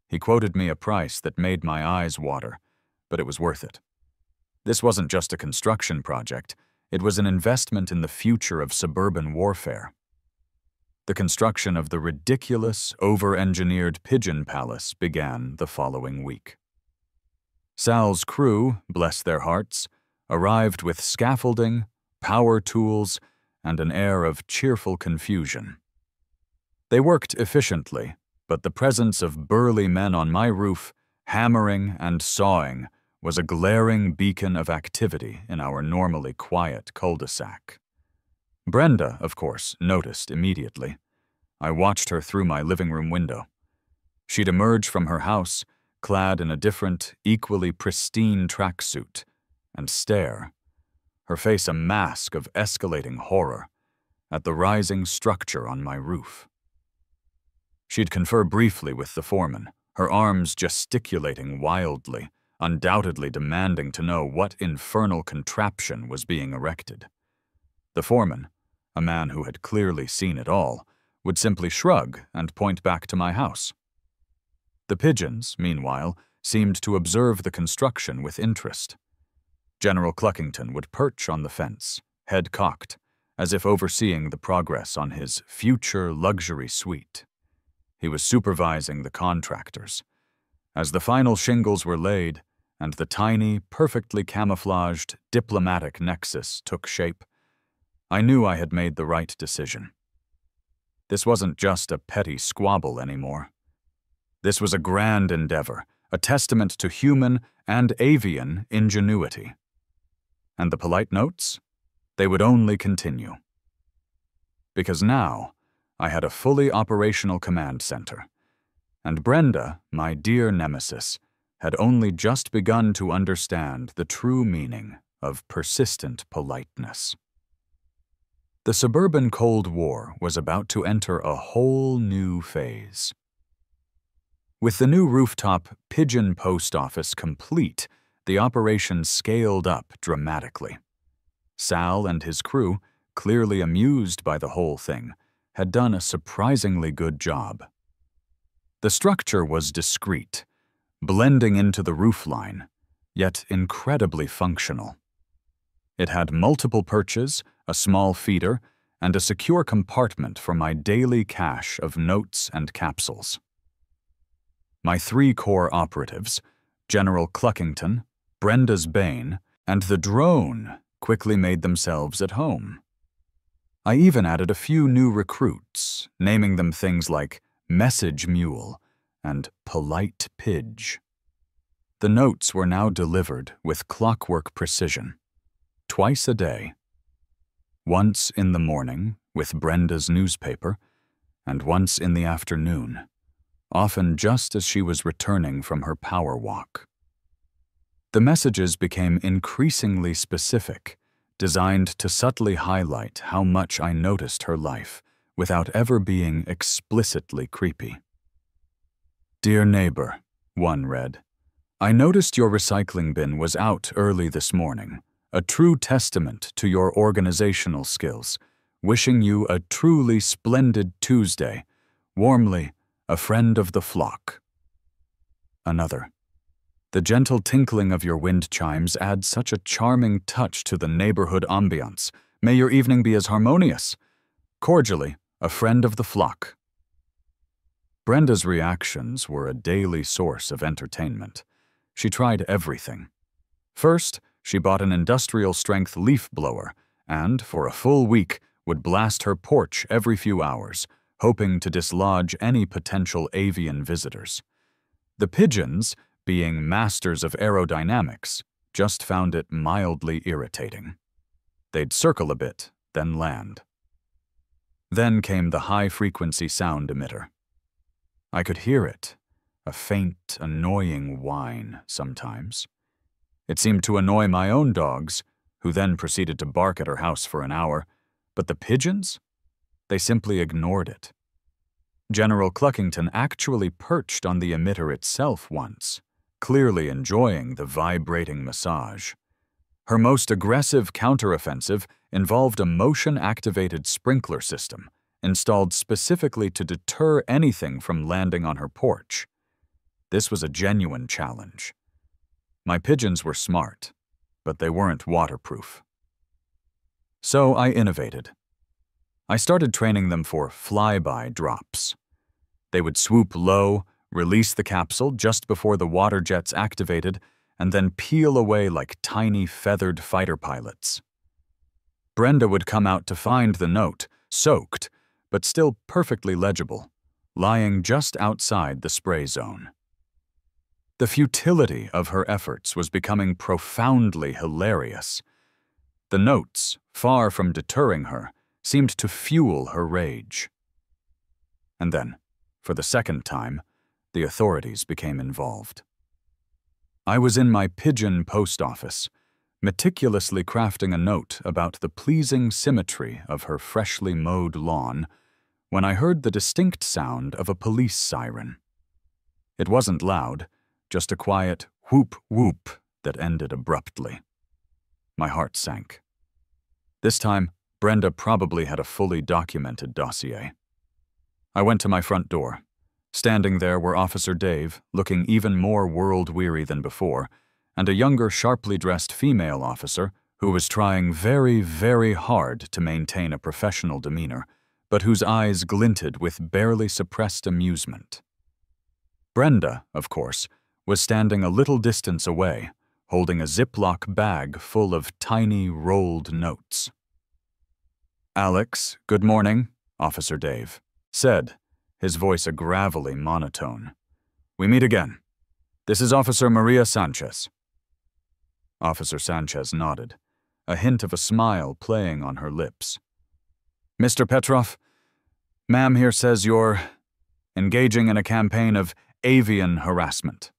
He quoted me a price that made my eyes water, but it was worth it. This wasn't just a construction project, it was an investment in the future of suburban warfare. The construction of the ridiculous, over-engineered Pigeon Palace began the following week. Sal's crew, bless their hearts, arrived with scaffolding, power tools, and an air of cheerful confusion. They worked efficiently, but the presence of burly men on my roof, hammering and sawing, was a glaring beacon of activity in our normally quiet cul-de-sac. Brenda, of course, noticed immediately. I watched her through my living room window. She'd emerged from her house, clad in a different, equally pristine tracksuit, and stare, her face a mask of escalating horror, at the rising structure on my roof. She'd confer briefly with the foreman, her arms gesticulating wildly, undoubtedly demanding to know what infernal contraption was being erected. The foreman, a man who had clearly seen it all, would simply shrug and point back to my house. The pigeons, meanwhile, seemed to observe the construction with interest. General Cluckington would perch on the fence, head cocked, as if overseeing the progress on his future luxury suite. He was supervising the contractors. As the final shingles were laid and the tiny, perfectly camouflaged diplomatic nexus took shape, I knew I had made the right decision. This wasn't just a petty squabble anymore. This was a grand endeavor, a testament to human and avian ingenuity. And the polite notes? They would only continue. Because now, I had a fully operational command center, and Brenda, my dear nemesis, had only just begun to understand the true meaning of persistent politeness. The suburban Cold War was about to enter a whole new phase. With the new rooftop Pigeon post office complete, the operation scaled up dramatically. Sal and his crew, clearly amused by the whole thing, had done a surprisingly good job. The structure was discreet, blending into the roofline, yet incredibly functional. It had multiple perches, a small feeder, and a secure compartment for my daily cache of notes and capsules. My 3 core operatives, General Cluckington, Brenda's Bane, and the drone, quickly made themselves at home. I even added a few new recruits, naming them things like Message Mule and Polite Pidge. The notes were now delivered with clockwork precision, twice a day. Once in the morning with Brenda's newspaper, and once in the afternoon, often just as she was returning from her power walk. The messages became increasingly specific, designed to subtly highlight how much I noticed her life without ever being explicitly creepy. Dear neighbor, one read, I noticed your recycling bin was out early this morning, a true testament to your organizational skills. Wishing you a truly splendid Tuesday. Warmly, a friend of the flock. Another. The gentle tinkling of your wind chimes adds such a charming touch to the neighborhood ambiance. May your evening be as harmonious. Cordially, a friend of the flock. Brenda's reactions were a daily source of entertainment. She tried everything. First, she bought an industrial-strength leaf blower and, for a full week, would blast her porch every few hours, hoping to dislodge any potential avian visitors. The pigeons, being masters of aerodynamics, just found it mildly irritating. They'd circle a bit, then land. Then came the high-frequency sound emitter. I could hear it, a faint, annoying whine sometimes. It seemed to annoy my own dogs, who then proceeded to bark at her house for an hour, but the pigeons? They simply ignored it. General Cluckington actually perched on the emitter itself once, clearly enjoying the vibrating massage. Her most aggressive counteroffensive involved a motion-activated sprinkler system, installed specifically to deter anything from landing on her porch. This was a genuine challenge. My pigeons were smart, but they weren't waterproof. So I innovated. I started training them for flyby drops. They would swoop low, release the capsule just before the water jets activated, and then peel away like tiny feathered fighter pilots. Brenda would come out to find the note, soaked, but still perfectly legible, lying just outside the spray zone. The futility of her efforts was becoming profoundly hilarious. The notes, far from deterring her, seemed to fuel her rage. And then, for the second time, the authorities became involved. I was in my pigeon post office, meticulously crafting a note about the pleasing symmetry of her freshly mowed lawn, when I heard the distinct sound of a police siren. It wasn't loud, just a quiet whoop-whoop that ended abruptly. My heart sank. This time, Brenda probably had a fully documented dossier. I went to my front door. Standing there were Officer Dave, looking even more world-weary than before, and a younger, sharply dressed female officer who was trying very, very hard to maintain a professional demeanor, but whose eyes glinted with barely suppressed amusement. Brenda, of course, was standing a little distance away, holding a Ziploc bag full of tiny, rolled notes. "Alex, good morning," Officer Dave said, his voice a gravelly monotone. "We meet again. This is Officer Maria Sanchez." Officer Sanchez nodded, a hint of a smile playing on her lips. "Mr. Petrov, ma'am here says you're engaging in a campaign of avian harassment."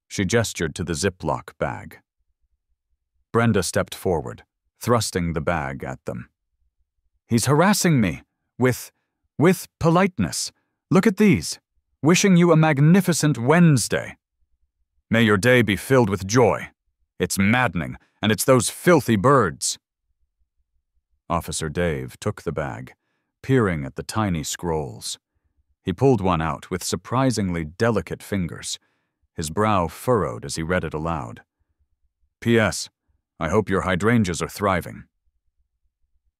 She gestured to the Ziploc bag. Brenda stepped forward, thrusting the bag at them. "He's harassing me, with politeness. Look at these. Wishing you a magnificent Wednesday. May your day be filled with joy. It's maddening, and it's those filthy birds." Officer Dave took the bag, peering at the tiny scrolls. He pulled one out with surprisingly delicate fingers, his brow furrowed as he read it aloud. "P.S. I hope your hydrangeas are thriving."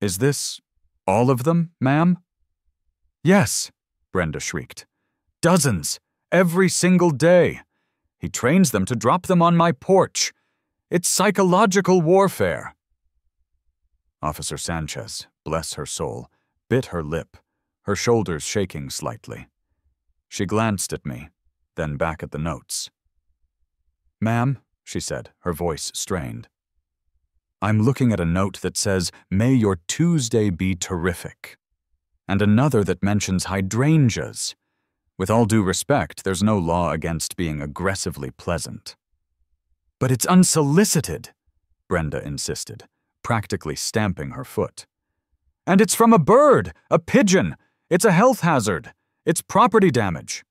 "Is this all of them, ma'am?" "Yes," Brenda shrieked. "Dozens, every single day. He trains them to drop them on my porch. It's psychological warfare." Officer Sanchez, bless her soul, bit her lip, her shoulders shaking slightly. She glanced at me, then back at the notes. "Ma'am," she said, her voice strained, "I'm looking at a note that says, 'May your Tuesday be terrific,' and another that mentions hydrangeas. With all due respect, there's no law against being aggressively pleasant." "But it's unsolicited," Brenda insisted, practically stamping her foot. "And it's from a bird, a pigeon. It's a health hazard. It's property damage."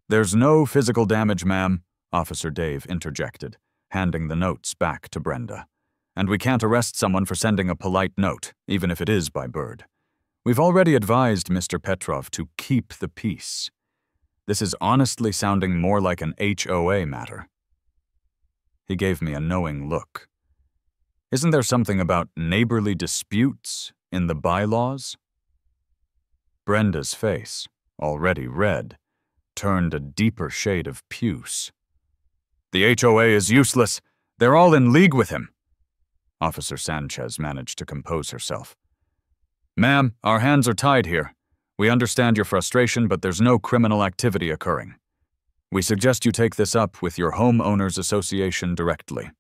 "There's no physical damage, ma'am," Officer Dave interjected, handing the notes back to Brenda. "And we can't arrest someone for sending a polite note, even if it is by bird. We've already advised Mr. Petrov to keep the peace. This is honestly sounding more like an HOA matter." He gave me a knowing look. "Isn't there something about neighborly disputes in the bylaws?" Brenda's face, already red, turned a deeper shade of puce. "The HOA is useless. They're all in league with him." Officer Sanchez managed to compose herself. "Ma'am, our hands are tied here. We understand your frustration, but there's no criminal activity occurring. We suggest you take this up with your homeowners association directly."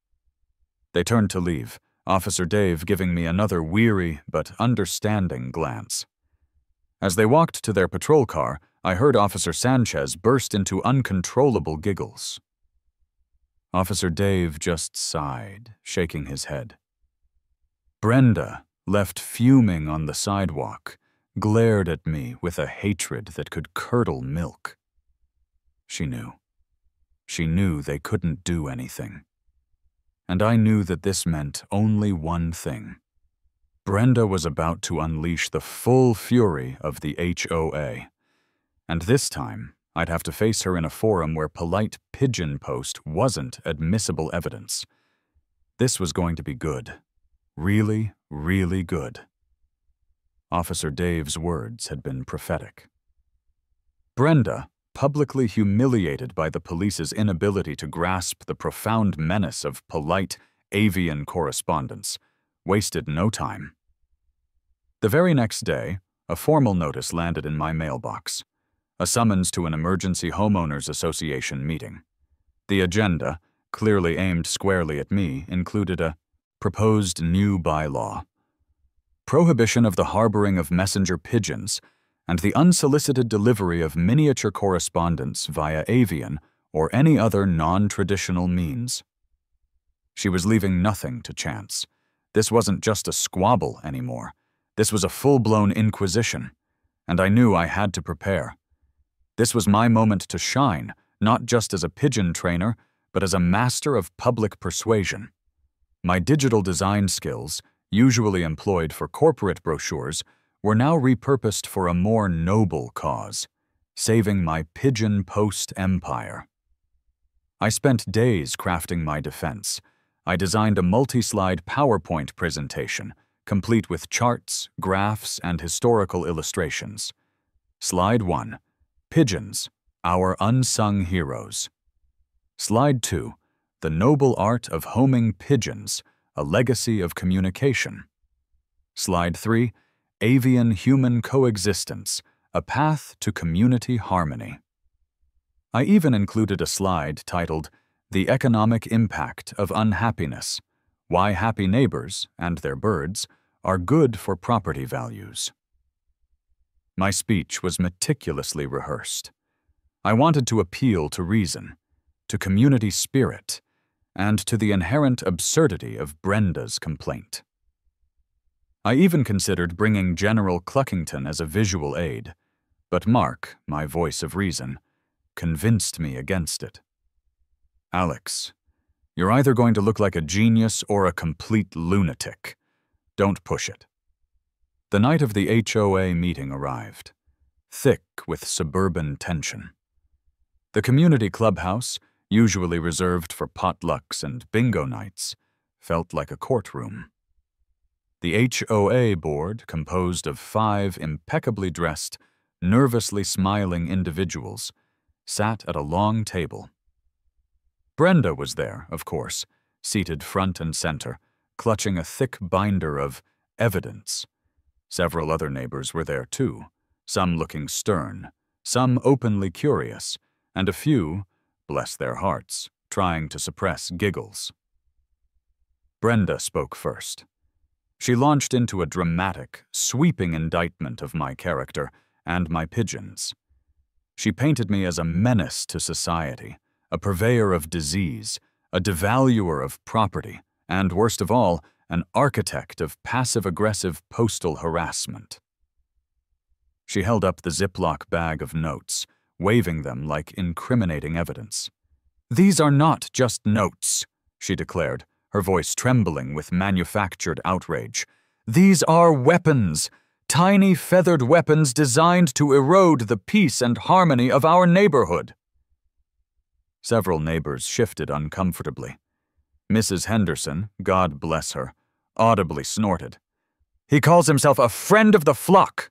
They turned to leave, Officer Dave giving me another weary but understanding glance. As they walked to their patrol car, I heard Officer Sanchez burst into uncontrollable giggles. Officer Dave just sighed, shaking his head. Brenda, left fuming on the sidewalk, glared at me with a hatred that could curdle milk. She knew. She knew they couldn't do anything. And I knew that this meant only one thing. Brenda was about to unleash the full fury of the HOA. And this time, I'd have to face her in a forum where polite pigeon post wasn't admissible evidence. This was going to be good. Really, really good. Officer Dave's words had been prophetic. Brenda, publicly humiliated by the police's inability to grasp the profound menace of polite avian correspondence, wasted no time. The very next day, a formal notice landed in my mailbox, a summons to an emergency homeowners association meeting. The agenda, clearly aimed squarely at me, included a proposed new bylaw, prohibition of the harboring of messenger pigeons, and the unsolicited delivery of miniature correspondence via avian or any other non-traditional means. She was leaving nothing to chance. This wasn't just a squabble anymore. This was a full-blown inquisition, and I knew I had to prepare. This was my moment to shine, not just as a pigeon trainer, but as a master of public persuasion. My digital design skills, usually employed for corporate brochures, were now repurposed for a more noble cause, saving my Pigeon Post empire. I spent days crafting my defense. I designed a multi-slide PowerPoint presentation, complete with charts, graphs, and historical illustrations. Slide 1. Pigeons, our unsung heroes. Slide 2. The noble art of homing pigeons, a legacy of communication. Slide 3. Avian-human coexistence, a path to community harmony. I even included a slide titled, The Economic Impact of Unhappiness, Why Happy Neighbors and Their Birds Are Good for Property Values. My speech was meticulously rehearsed. I wanted to appeal to reason, to community spirit, and to the inherent absurdity of Brenda's complaint. I even considered bringing General Cluckington as a visual aid, but Mark, my voice of reason, convinced me against it. Alex, you're either going to look like a genius or a complete lunatic. Don't push it. The night of the HOA meeting arrived, thick with suburban tension. The community clubhouse, usually reserved for potlucks and bingo nights, felt like a courtroom. The HOA board, composed of 5 impeccably dressed, nervously smiling individuals, sat at a long table. Brenda was there, of course, seated front and center, clutching a thick binder of evidence. Several other neighbors were there too, some looking stern, some openly curious, and a few, bless their hearts, trying to suppress giggles. Brenda spoke first. She launched into a dramatic, sweeping indictment of my character and my pigeons. She painted me as a menace to society, a purveyor of disease, a devaluer of property, and, worst of all, an architect of passive-aggressive postal harassment. She held up the Ziploc bag of notes, waving them like incriminating evidence. "These are not just notes," she declared, her voice trembling with manufactured outrage. "These are weapons, tiny feathered weapons designed to erode the peace and harmony of our neighborhood." Several neighbors shifted uncomfortably. Mrs. Henderson, God bless her, audibly snorted. "He calls himself a friend of the flock,"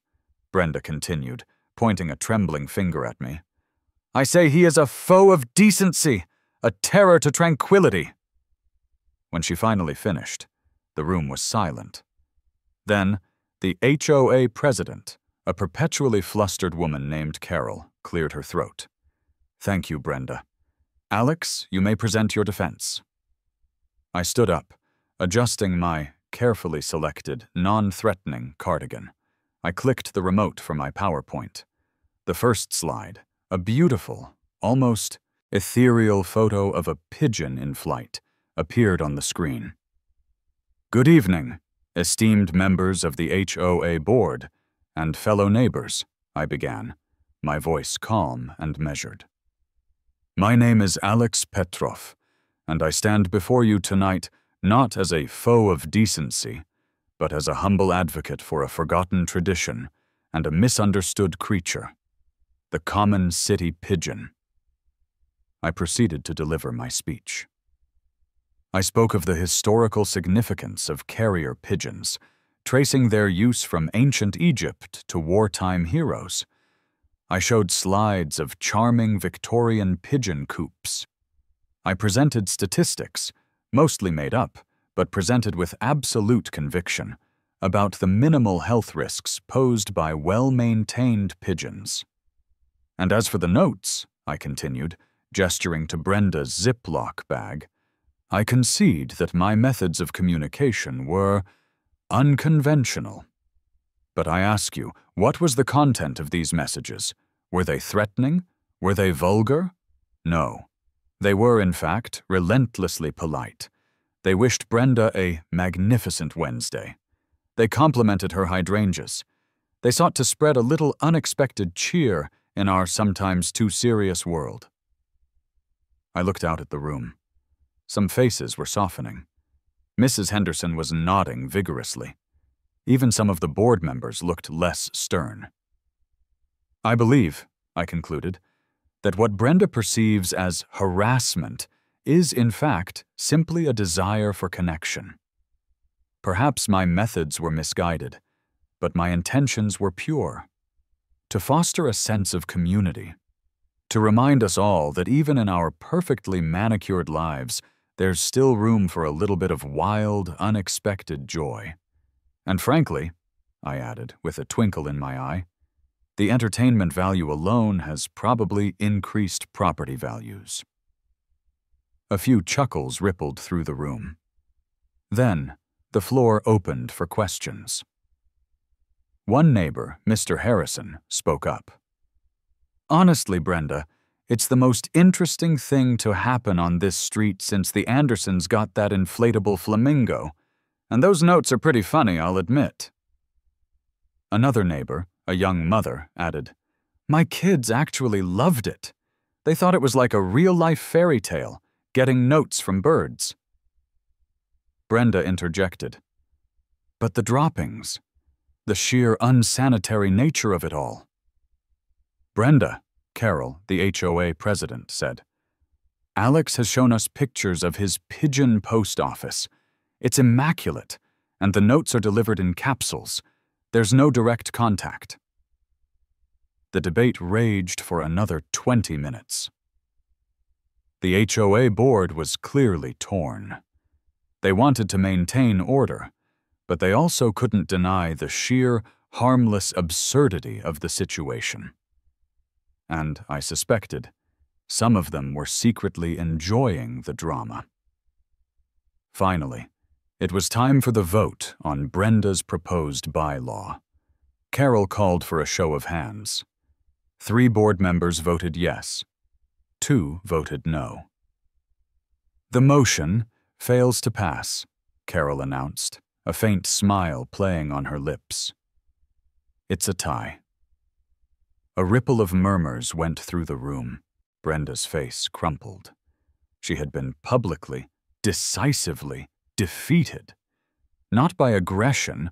Brenda continued, pointing a trembling finger at me. "I say he is a foe of decency, a terror to tranquility." When she finally finished, the room was silent. Then, the HOA president, a perpetually flustered woman named Carol, cleared her throat. "Thank you, Brenda. Alex, you may present your defense." I stood up, adjusting my carefully selected, non-threatening cardigan. I clicked the remote for my PowerPoint. The first slide, a beautiful, almost ethereal photo of a pigeon in flight, appeared on the screen. "Good evening, esteemed members of the HOA board and fellow neighbors," I began, my voice calm and measured. "My name is Alex Petrov, and I stand before you tonight not as a foe of decency, but as a humble advocate for a forgotten tradition and a misunderstood creature, the common city pigeon." I proceeded to deliver my speech. I spoke of the historical significance of carrier pigeons, tracing their use from ancient Egypt to wartime heroes. I showed slides of charming Victorian pigeon coops. I presented statistics, mostly made up, but presented with absolute conviction, about the minimal health risks posed by well-maintained pigeons. And as for the notes, I continued, gesturing to Brenda's Ziploc bag, I concede that my methods of communication were unconventional. But I ask you, what was the content of these messages? Were they threatening? Were they vulgar? No. They were, in fact, relentlessly polite. They wished Brenda a magnificent Wednesday. They complimented her hydrangeas. They sought to spread a little unexpected cheer in our sometimes too serious world. I looked out at the room. Some faces were softening. Mrs. Henderson was nodding vigorously. Even some of the board members looked less stern. I believe, I concluded, that what Brenda perceives as harassment is, in fact, simply a desire for connection. Perhaps my methods were misguided, but my intentions were pure. To foster a sense of community. To remind us all that even in our perfectly manicured lives, there's still room for a little bit of wild, unexpected joy. And frankly, I added, with a twinkle in my eye, the entertainment value alone has probably increased property values. A few chuckles rippled through the room. Then, the floor opened for questions. One neighbor, Mr. Harrison, spoke up. Honestly, Brenda, it's the most interesting thing to happen on this street since the Andersons got that inflatable flamingo, and those notes are pretty funny, I'll admit. Another neighbor, a young mother, added, My kids actually loved it. They thought it was like a real-life fairy tale, getting notes from birds. Brenda interjected. But the droppings, the sheer unsanitary nature of it all. Brenda, Carol, the HOA president, said, Alex has shown us pictures of his pigeon post office. It's immaculate, and the notes are delivered in capsules. There's no direct contact. The debate raged for another 20 minutes. The HOA board was clearly torn. They wanted to maintain order, but they also couldn't deny the sheer, harmless absurdity of the situation. And I suspected some of them were secretly enjoying the drama. Finally, it was time for the vote on Brenda's proposed bylaw. Carol called for a show of hands. 3 board members voted yes. 2 voted no. The motion fails to pass, Carol announced, a faint smile playing on her lips. It's a tie. A ripple of murmurs went through the room. Brenda's face crumpled. She had been publicly, decisively defeated, not by aggression,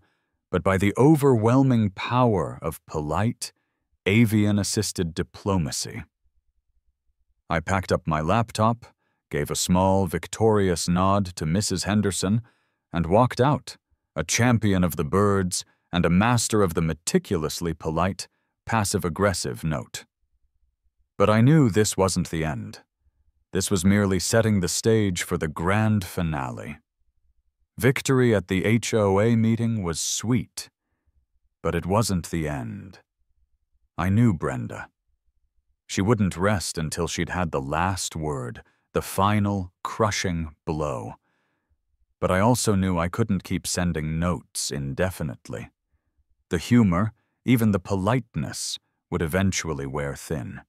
but by the overwhelming power of polite, avian-assisted diplomacy. I packed up my laptop, gave a small, victorious nod to Mrs. Henderson, and walked out, a champion of the birds and a master of the meticulously polite, passive-aggressive note. But I knew this wasn't the end. This was merely setting the stage for the grand finale. Victory at the HOA meeting was sweet, but it wasn't the end. I knew Brenda. She wouldn't rest until she'd had the last word, the final, crushing blow. But I also knew I couldn't keep sending notes indefinitely. The humor, even the politeness, would eventually wear thin.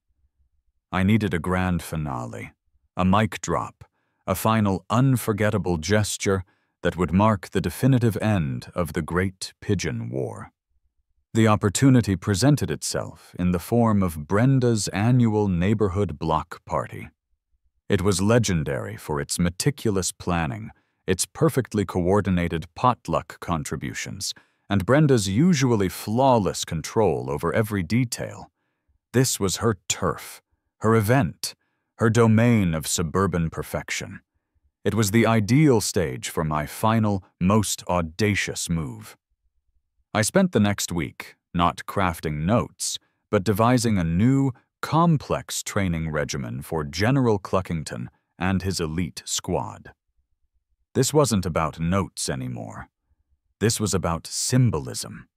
I needed a grand finale, a mic drop, a final unforgettable gesture that would mark the definitive end of the Great Pigeon War. The opportunity presented itself in the form of Brenda's annual neighborhood block party. It was legendary for its meticulous planning, its perfectly coordinated potluck contributions, and Brenda's usually flawless control over every detail. This was her turf, her event, her domain of suburban perfection. It was the ideal stage for my final, most audacious move. I spent the next week not crafting notes, but devising a new, complex training regimen for General Cluckington and his elite squad. This wasn't about notes anymore. This was about symbolism,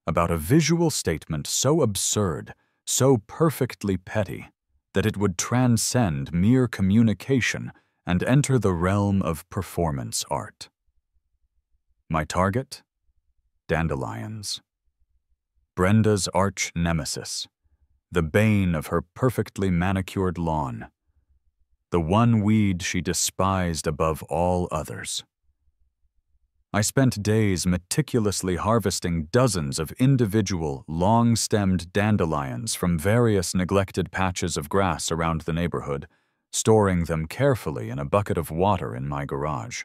about a visual statement so absurd, so perfectly petty, that it would transcend mere communication and enter the realm of performance art. My target? Dandelions. Brenda's arch nemesis, the bane of her perfectly manicured lawn. the one weed she despised above all others. I spent days meticulously harvesting dozens of individual, long-stemmed dandelions from various neglected patches of grass around the neighborhood, storing them carefully in a bucket of water in my garage.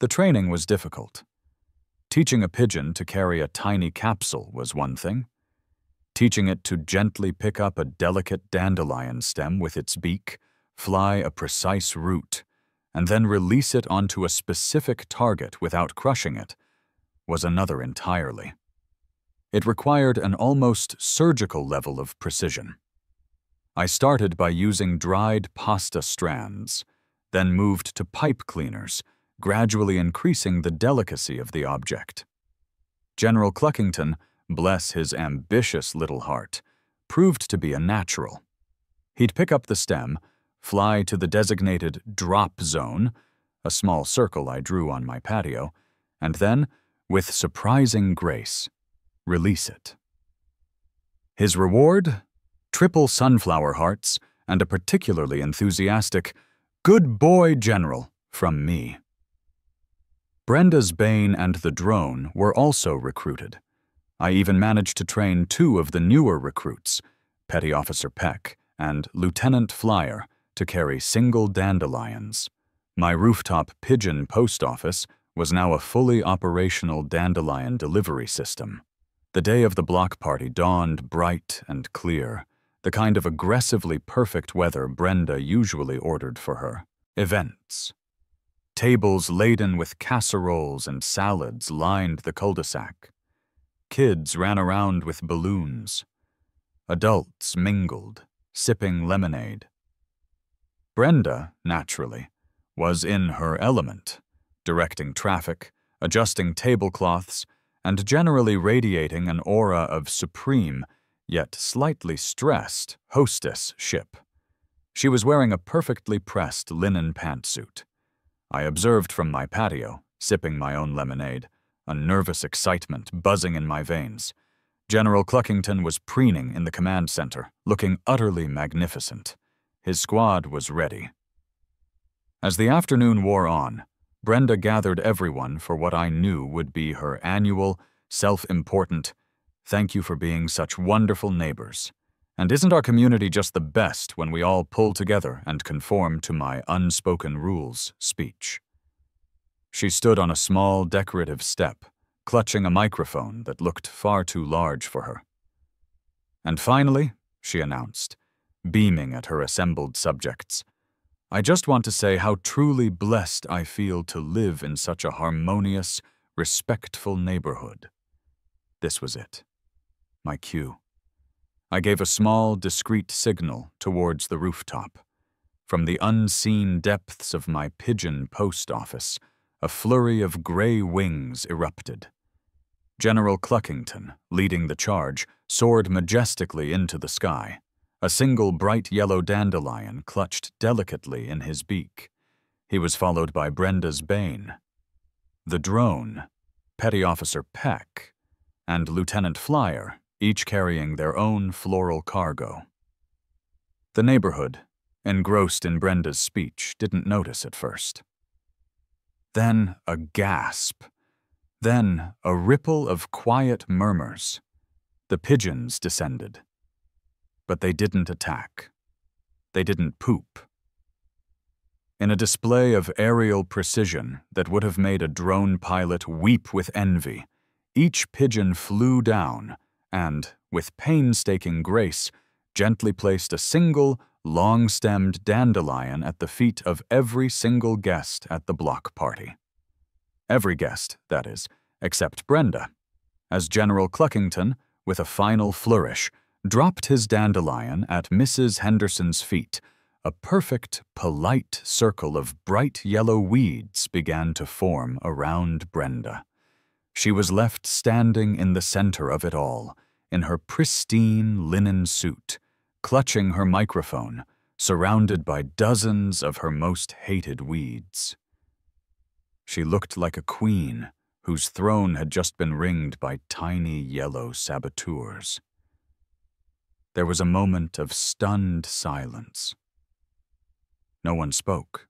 The training was difficult. Teaching a pigeon to carry a tiny capsule was one thing. Teaching it to gently pick up a delicate dandelion stem with its beak, fly a precise route, and then release it onto a specific target without crushing it, was another entirely. It required an almost surgical level of precision. I started by using dried pasta strands, then moved to pipe cleaners, gradually increasing the delicacy of the object. General Cluckington, bless his ambitious little heart, proved to be a natural. He'd pick up the stem, fly to the designated drop zone, a small circle I drew on my patio, and then, with surprising grace, release it. His reward? Triple sunflower hearts and a particularly enthusiastic, "Good boy, General," from me. Brenda's Bane and the drone were also recruited. I even managed to train two of the newer recruits, Petty Officer Peck and Lieutenant Flyer, to carry single dandelions. My rooftop pigeon post office was now a fully operational dandelion delivery system. The day of the block party dawned bright and clear, the kind of aggressively perfect weather Brenda usually ordered for her events. Tables laden with casseroles and salads lined the cul-de-sac. Kids ran around with balloons. Adults mingled, sipping lemonade. Brenda, naturally, was in her element, directing traffic, adjusting tablecloths, and generally radiating an aura of supreme, yet slightly stressed, hostess-ship. She was wearing a perfectly pressed linen pantsuit. I observed from my patio, sipping my own lemonade, a nervous excitement buzzing in my veins. General Cluckington was preening in the command center, looking utterly magnificent. His squad was ready. As the afternoon wore on, Brenda gathered everyone for what I knew would be her annual, self-important, "Thank you for being such wonderful neighbors. And isn't our community just the best when we all pull together and conform to my unspoken rules" speech. She stood on a small decorative step, clutching a microphone that looked far too large for her. "And finally," she announced, beaming at her assembled subjects, "I just want to say how truly blessed I feel to live in such a harmonious, respectful neighborhood." This was it. My cue. I gave a small, discreet signal towards the rooftop. From the unseen depths of my pigeon post office, a flurry of gray wings erupted. General Cluckington, leading the charge, soared majestically into the sky. A single bright yellow dandelion clutched delicately in his beak. He was followed by Brenda's Bane. The drone, Petty Officer Peck, and Lieutenant Flyer, each carrying their own floral cargo. The neighborhood, engrossed in Brenda's speech, didn't notice at first. Then a gasp. Then a ripple of quiet murmurs. The pigeons descended. But they didn't attack. They didn't poop. In a display of aerial precision that would have made a drone pilot weep with envy, each pigeon flew down and, with painstaking grace, gently placed a single, long-stemmed dandelion at the feet of every single guest at the block party. Every guest, that is, except Brenda, as General Cluckington, with a final flourish, dropped his dandelion at Mrs. Henderson's feet. A perfect, polite circle of bright yellow weeds began to form around Brenda. She was left standing in the center of it all, in her pristine linen suit, clutching her microphone, surrounded by dozens of her most hated weeds. She looked like a queen whose throne had just been ringed by tiny yellow saboteurs. There was a moment of stunned silence. No one spoke.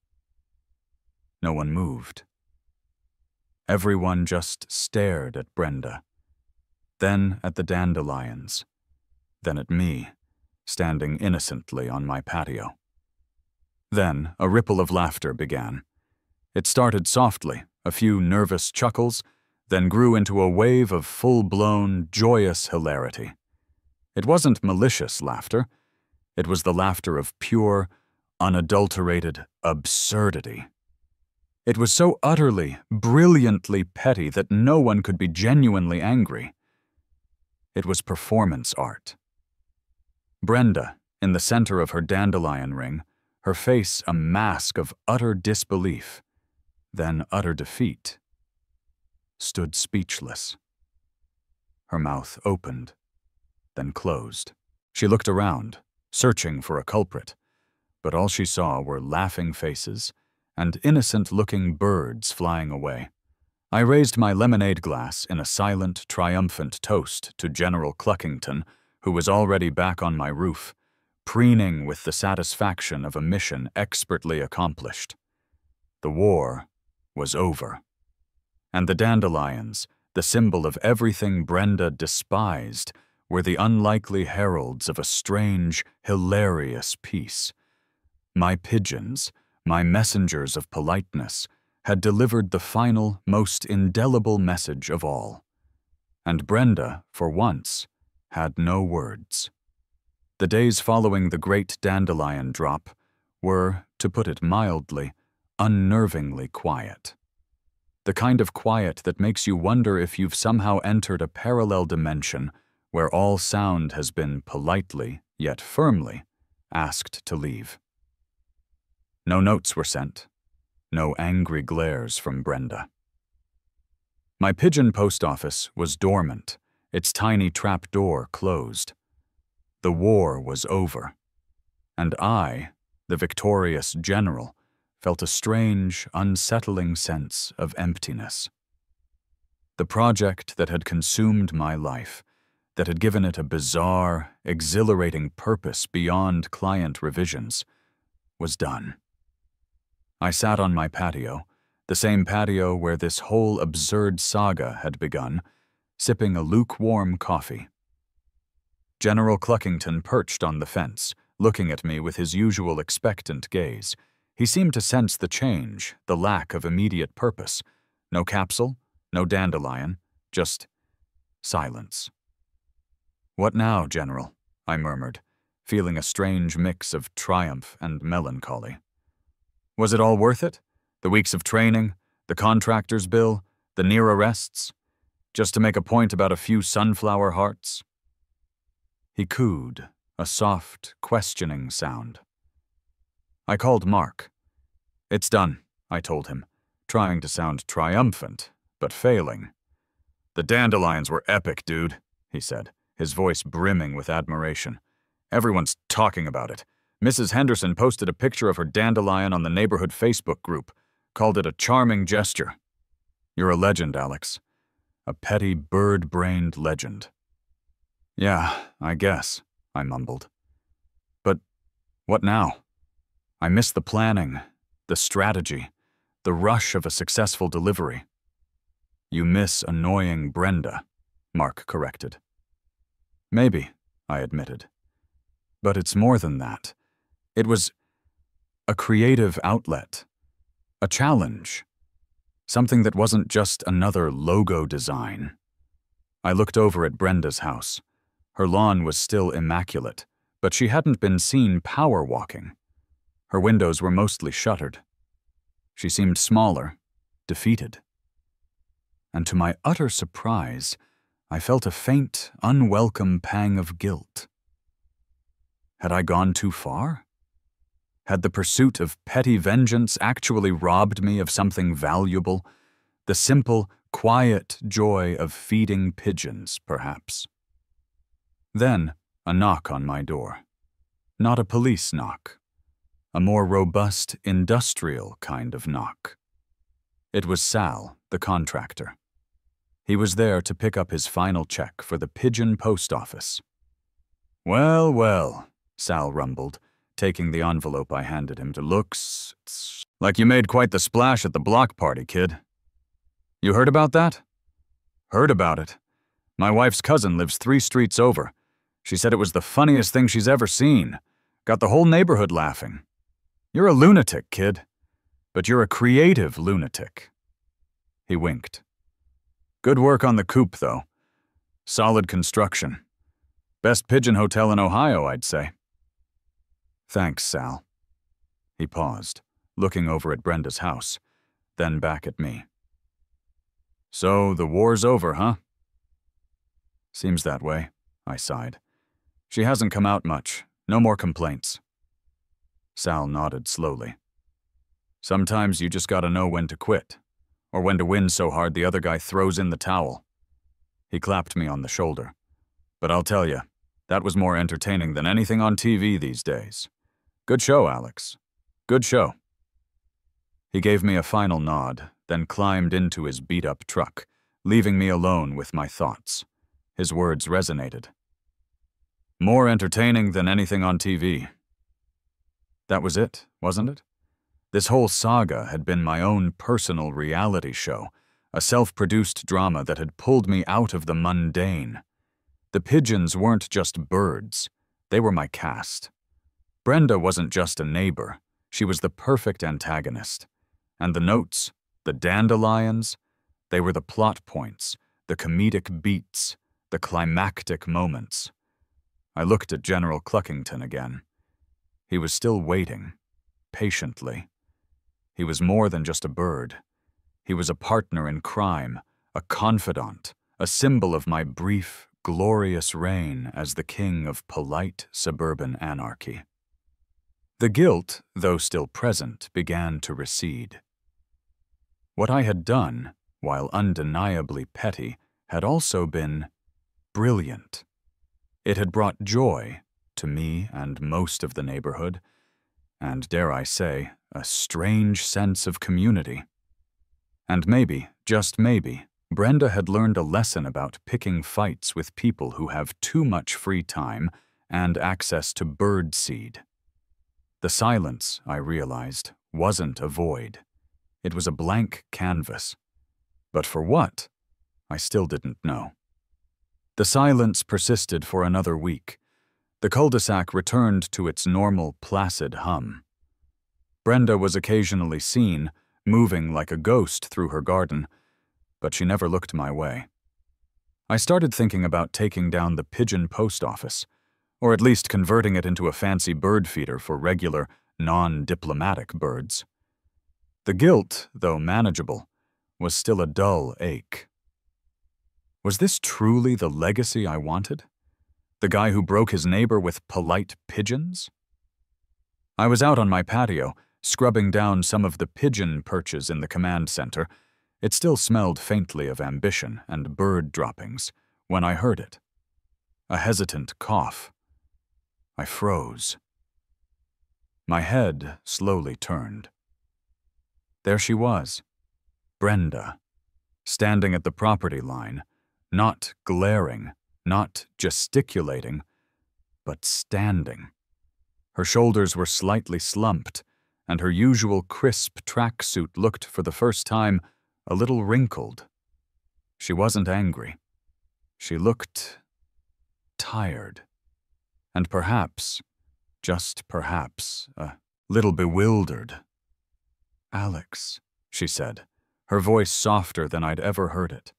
No one moved. Everyone just stared at Brenda, then at the dandelions, then at me, standing innocently on my patio. Then a ripple of laughter began. It started softly, a few nervous chuckles, then grew into a wave of full-blown, joyous hilarity. It wasn't malicious laughter. It was the laughter of pure, unadulterated absurdity. It was so utterly, brilliantly petty that no one could be genuinely angry. It was performance art. Brenda, in the center of her dandelion ring, her face a mask of utter disbelief, then utter defeat, stood speechless. Her mouth opened, then closed. She looked around, searching for a culprit, but all she saw were laughing faces and innocent-looking birds flying away. I raised my lemonade glass in a silent, triumphant toast to General Cluckington, who was already back on my roof, preening with the satisfaction of a mission expertly accomplished. The war was over. And the dandelions, the symbol of everything Brenda despised, were the unlikely heralds of a strange, hilarious peace. My pigeons, my messengers of politeness, had delivered the final, most indelible message of all. And Brenda, for once, had no words. The days following the great dandelion drop were, to put it mildly, unnervingly quiet. The kind of quiet that makes you wonder if you've somehow entered a parallel dimension where all sound has been politely, yet firmly, asked to leave. No notes were sent, no angry glares from Brenda. My pigeon post office was dormant, its tiny trap door closed. The war was over, and I, the victorious general, felt a strange, unsettling sense of emptiness. The project that had consumed my life, that had given it a bizarre, exhilarating purpose beyond client revisions, was done. I sat on my patio, the same patio where this whole absurd saga had begun, sipping a lukewarm coffee. General Cluckington perched on the fence, looking at me with his usual expectant gaze. He seemed to sense the change, the lack of immediate purpose. No capsule, no dandelion, just silence. "What now, General?" I murmured, feeling a strange mix of triumph and melancholy. Was it all worth it? The weeks of training, the contractor's bill, the near arrests? Just to make a point about a few sunflower hearts? He cooed, a soft, questioning sound. I called Mark. "It's done," I told him, trying to sound triumphant, but failing. "The dandelions were epic, dude," he said, his voice brimming with admiration. "Everyone's talking about it. Mrs. Henderson posted a picture of her dandelion on the neighborhood Facebook group, called it a charming gesture. You're a legend, Alex. A petty, bird-brained legend." "Yeah, I guess," I mumbled. "But what now? I miss the planning, the strategy, the rush of a successful delivery." "You miss annoying Brenda," Mark corrected. "Maybe," I admitted. "But it's more than that. It was a creative outlet, a challenge, something that wasn't just another logo design." I looked over at Brenda's house. Her lawn was still immaculate, but she hadn't been seen power walking. Her windows were mostly shuttered. She seemed smaller, defeated. And to my utter surprise, I felt a faint, unwelcome pang of guilt. Had I gone too far? Had the pursuit of petty vengeance actually robbed me of something valuable? The simple, quiet joy of feeding pigeons, perhaps. Then, a knock on my door. Not a police knock. A more robust, industrial kind of knock. It was Sal, the contractor. He was there to pick up his final check for the Pigeon post office. "Well, well," Sal rumbled, taking the envelope I handed him to looks like you made quite the splash at the block party, kid. You heard about that? Heard about it. My wife's cousin lives 3 streets over. She said it was the funniest thing she's ever seen. Got the whole neighborhood laughing. You're a lunatic, kid. But you're a creative lunatic. He winked. Good work on the coop, though. Solid construction. Best pigeon hotel in Ohio, I'd say. Thanks, Sal. He paused, looking over at Brenda's house, then back at me. So, the war's over, huh? Seems that way, I sighed. She hasn't come out much. No more complaints. Sal nodded slowly. Sometimes you just gotta know when to quit, or when to win so hard the other guy throws in the towel. He clapped me on the shoulder. But I'll tell you, that was more entertaining than anything on TV these days. Good show, Alex. Good show. He gave me a final nod, then climbed into his beat-up truck, leaving me alone with my thoughts. His words resonated. More entertaining than anything on TV. That was it, wasn't it? This whole saga had been my own personal reality show, a self-produced drama that had pulled me out of the mundane. The pigeons weren't just birds. They were my cast. Brenda wasn't just a neighbor. She was the perfect antagonist. And the notes, the dandelions, they were the plot points, the comedic beats, the climactic moments. I looked at General Cluckington again. He was still waiting, patiently. He was more than just a bird. He was a partner in crime, a confidant, a symbol of my brief, glorious reign as the king of polite suburban anarchy. The guilt, though still present, began to recede. What I had done, while undeniably petty, had also been brilliant. It had brought joy to me and most of the neighborhood, and, dare I say, a strange sense of community. And maybe, just maybe, Brenda had learned a lesson about picking fights with people who have too much free time and access to bird seed. The silence, I realized, wasn't a void. It was a blank canvas. But for what? I still didn't know. The silence persisted for another week. The cul-de-sac returned to its normal, placid hum. Brenda was occasionally seen, moving like a ghost through her garden, but she never looked my way. I started thinking about taking down the pigeon post office, or at least converting it into a fancy bird feeder for regular, non-diplomatic birds. The guilt, though manageable, was still a dull ache. Was this truly the legacy I wanted? The guy who broke his neighbor with polite pigeons? I was out on my patio, scrubbing down some of the pigeon perches in the command center. It still smelled faintly of ambition and bird droppings when I heard it. A hesitant cough. I froze. My head slowly turned. There she was, Brenda, standing at the property line, not glaring, not gesticulating, but standing. Her shoulders were slightly slumped, and her usual crisp tracksuit looked, for the first time, a little wrinkled. She wasn't angry. She looked tired. And perhaps, just perhaps, a little bewildered. "Alex," she said, her voice softer than I'd ever heard it,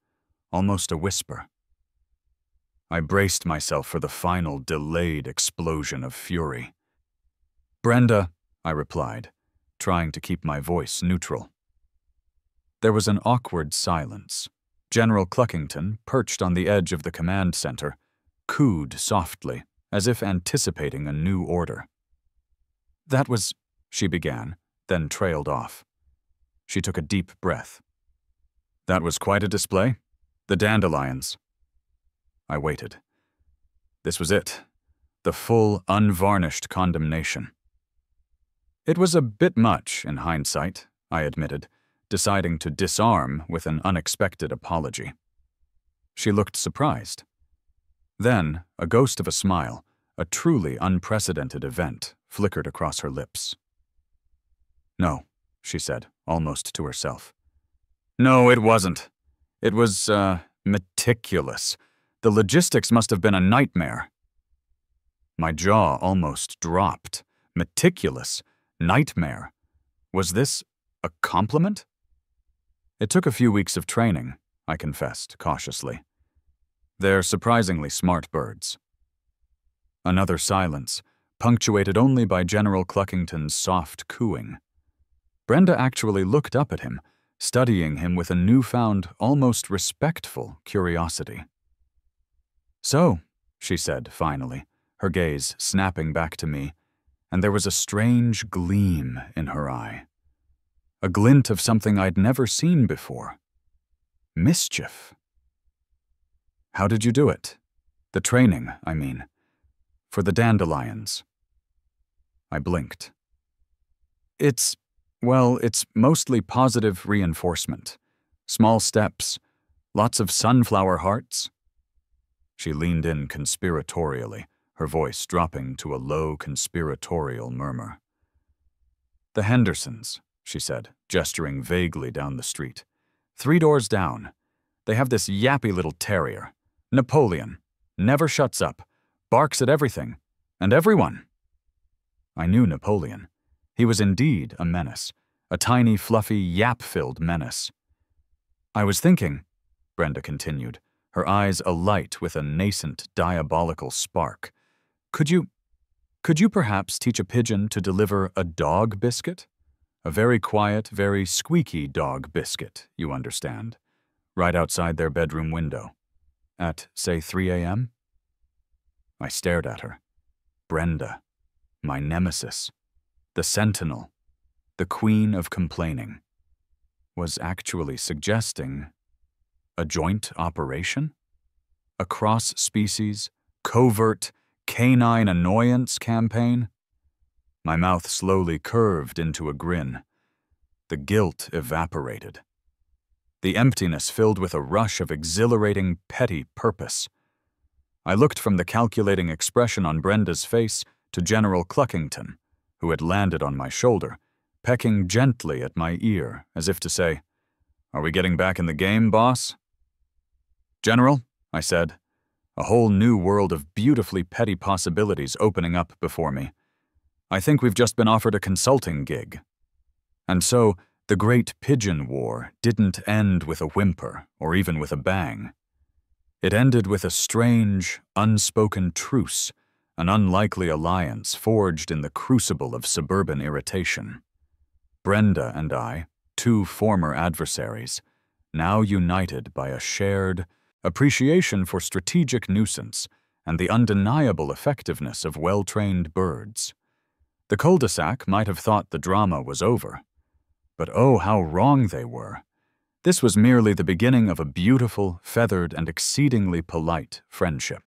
almost a whisper. I braced myself for the final delayed explosion of fury. "Brenda," I replied, trying to keep my voice neutral. There was an awkward silence. General Cluckington, perched on the edge of the command center, cooed softly, as if anticipating a new order. "That was," she began, then trailed off. She took a deep breath. "That was quite a display. The dandelions." I waited. This was it. The full, unvarnished condemnation. It was a bit much, in hindsight, I admitted, deciding to disarm with an unexpected apology. She looked surprised. Then, a ghost of a smile, A truly unprecedented event flickered across her lips. "No," she said, almost to herself. "No, it wasn't. It was, meticulous. The logistics must have been a nightmare." My jaw almost dropped. Meticulous? Nightmare? Was this a compliment? "It took a few weeks of training," I confessed, cautiously. "They're surprisingly smart birds." Another silence, punctuated only by General Cluckington's soft cooing. Brenda actually looked up at him, studying him with a newfound, almost respectful curiosity. "So," she said finally, her gaze snapping back to me, and there was a strange gleam in her eye. A glint of something I'd never seen before. Mischief. "How did you do it? The training, I mean. For the dandelions." I blinked. It's mostly positive reinforcement. Small steps. Lots of sunflower hearts." She leaned in conspiratorially, her voice dropping to a low conspiratorial murmur. "The Hendersons," she said, gesturing vaguely down the street. "3 doors down. They have this yappy little terrier. Napoleon. Never shuts up. Barks at everything. And everyone." I knew Napoleon. He was indeed a menace. A tiny, fluffy, yap-filled menace. "I was thinking," Brenda continued, her eyes alight with a nascent, diabolical spark, Could you perhaps teach a pigeon to deliver a dog biscuit? A very quiet, very squeaky dog biscuit, you understand, right outside their bedroom window. At, say, 3 a.m.? I stared at her. Brenda, my nemesis, the sentinel, the queen of complaining, was actually suggesting a joint operation? A cross-species, covert, canine annoyance campaign? My mouth slowly curved into a grin. The guilt evaporated. The emptiness filled with a rush of exhilarating, petty purpose. I looked from the calculating expression on Brenda's face to General Cluckington, who had landed on my shoulder, pecking gently at my ear, as if to say, "Are we getting back in the game, boss?" "General," I said, a whole new world of beautifully petty possibilities opening up before me. "I think we've just been offered a consulting gig." And so, the Great Pigeon War didn't end with a whimper or even with a bang. It ended with a strange, unspoken truce, an unlikely alliance forged in the crucible of suburban irritation. Brenda and I, 2 former adversaries, now united by a shared appreciation for strategic nuisance and the undeniable effectiveness of well-trained birds. The cul-de-sac might have thought the drama was over. But oh, how wrong they were. This was merely the beginning of a beautiful, feathered, and exceedingly polite friendship.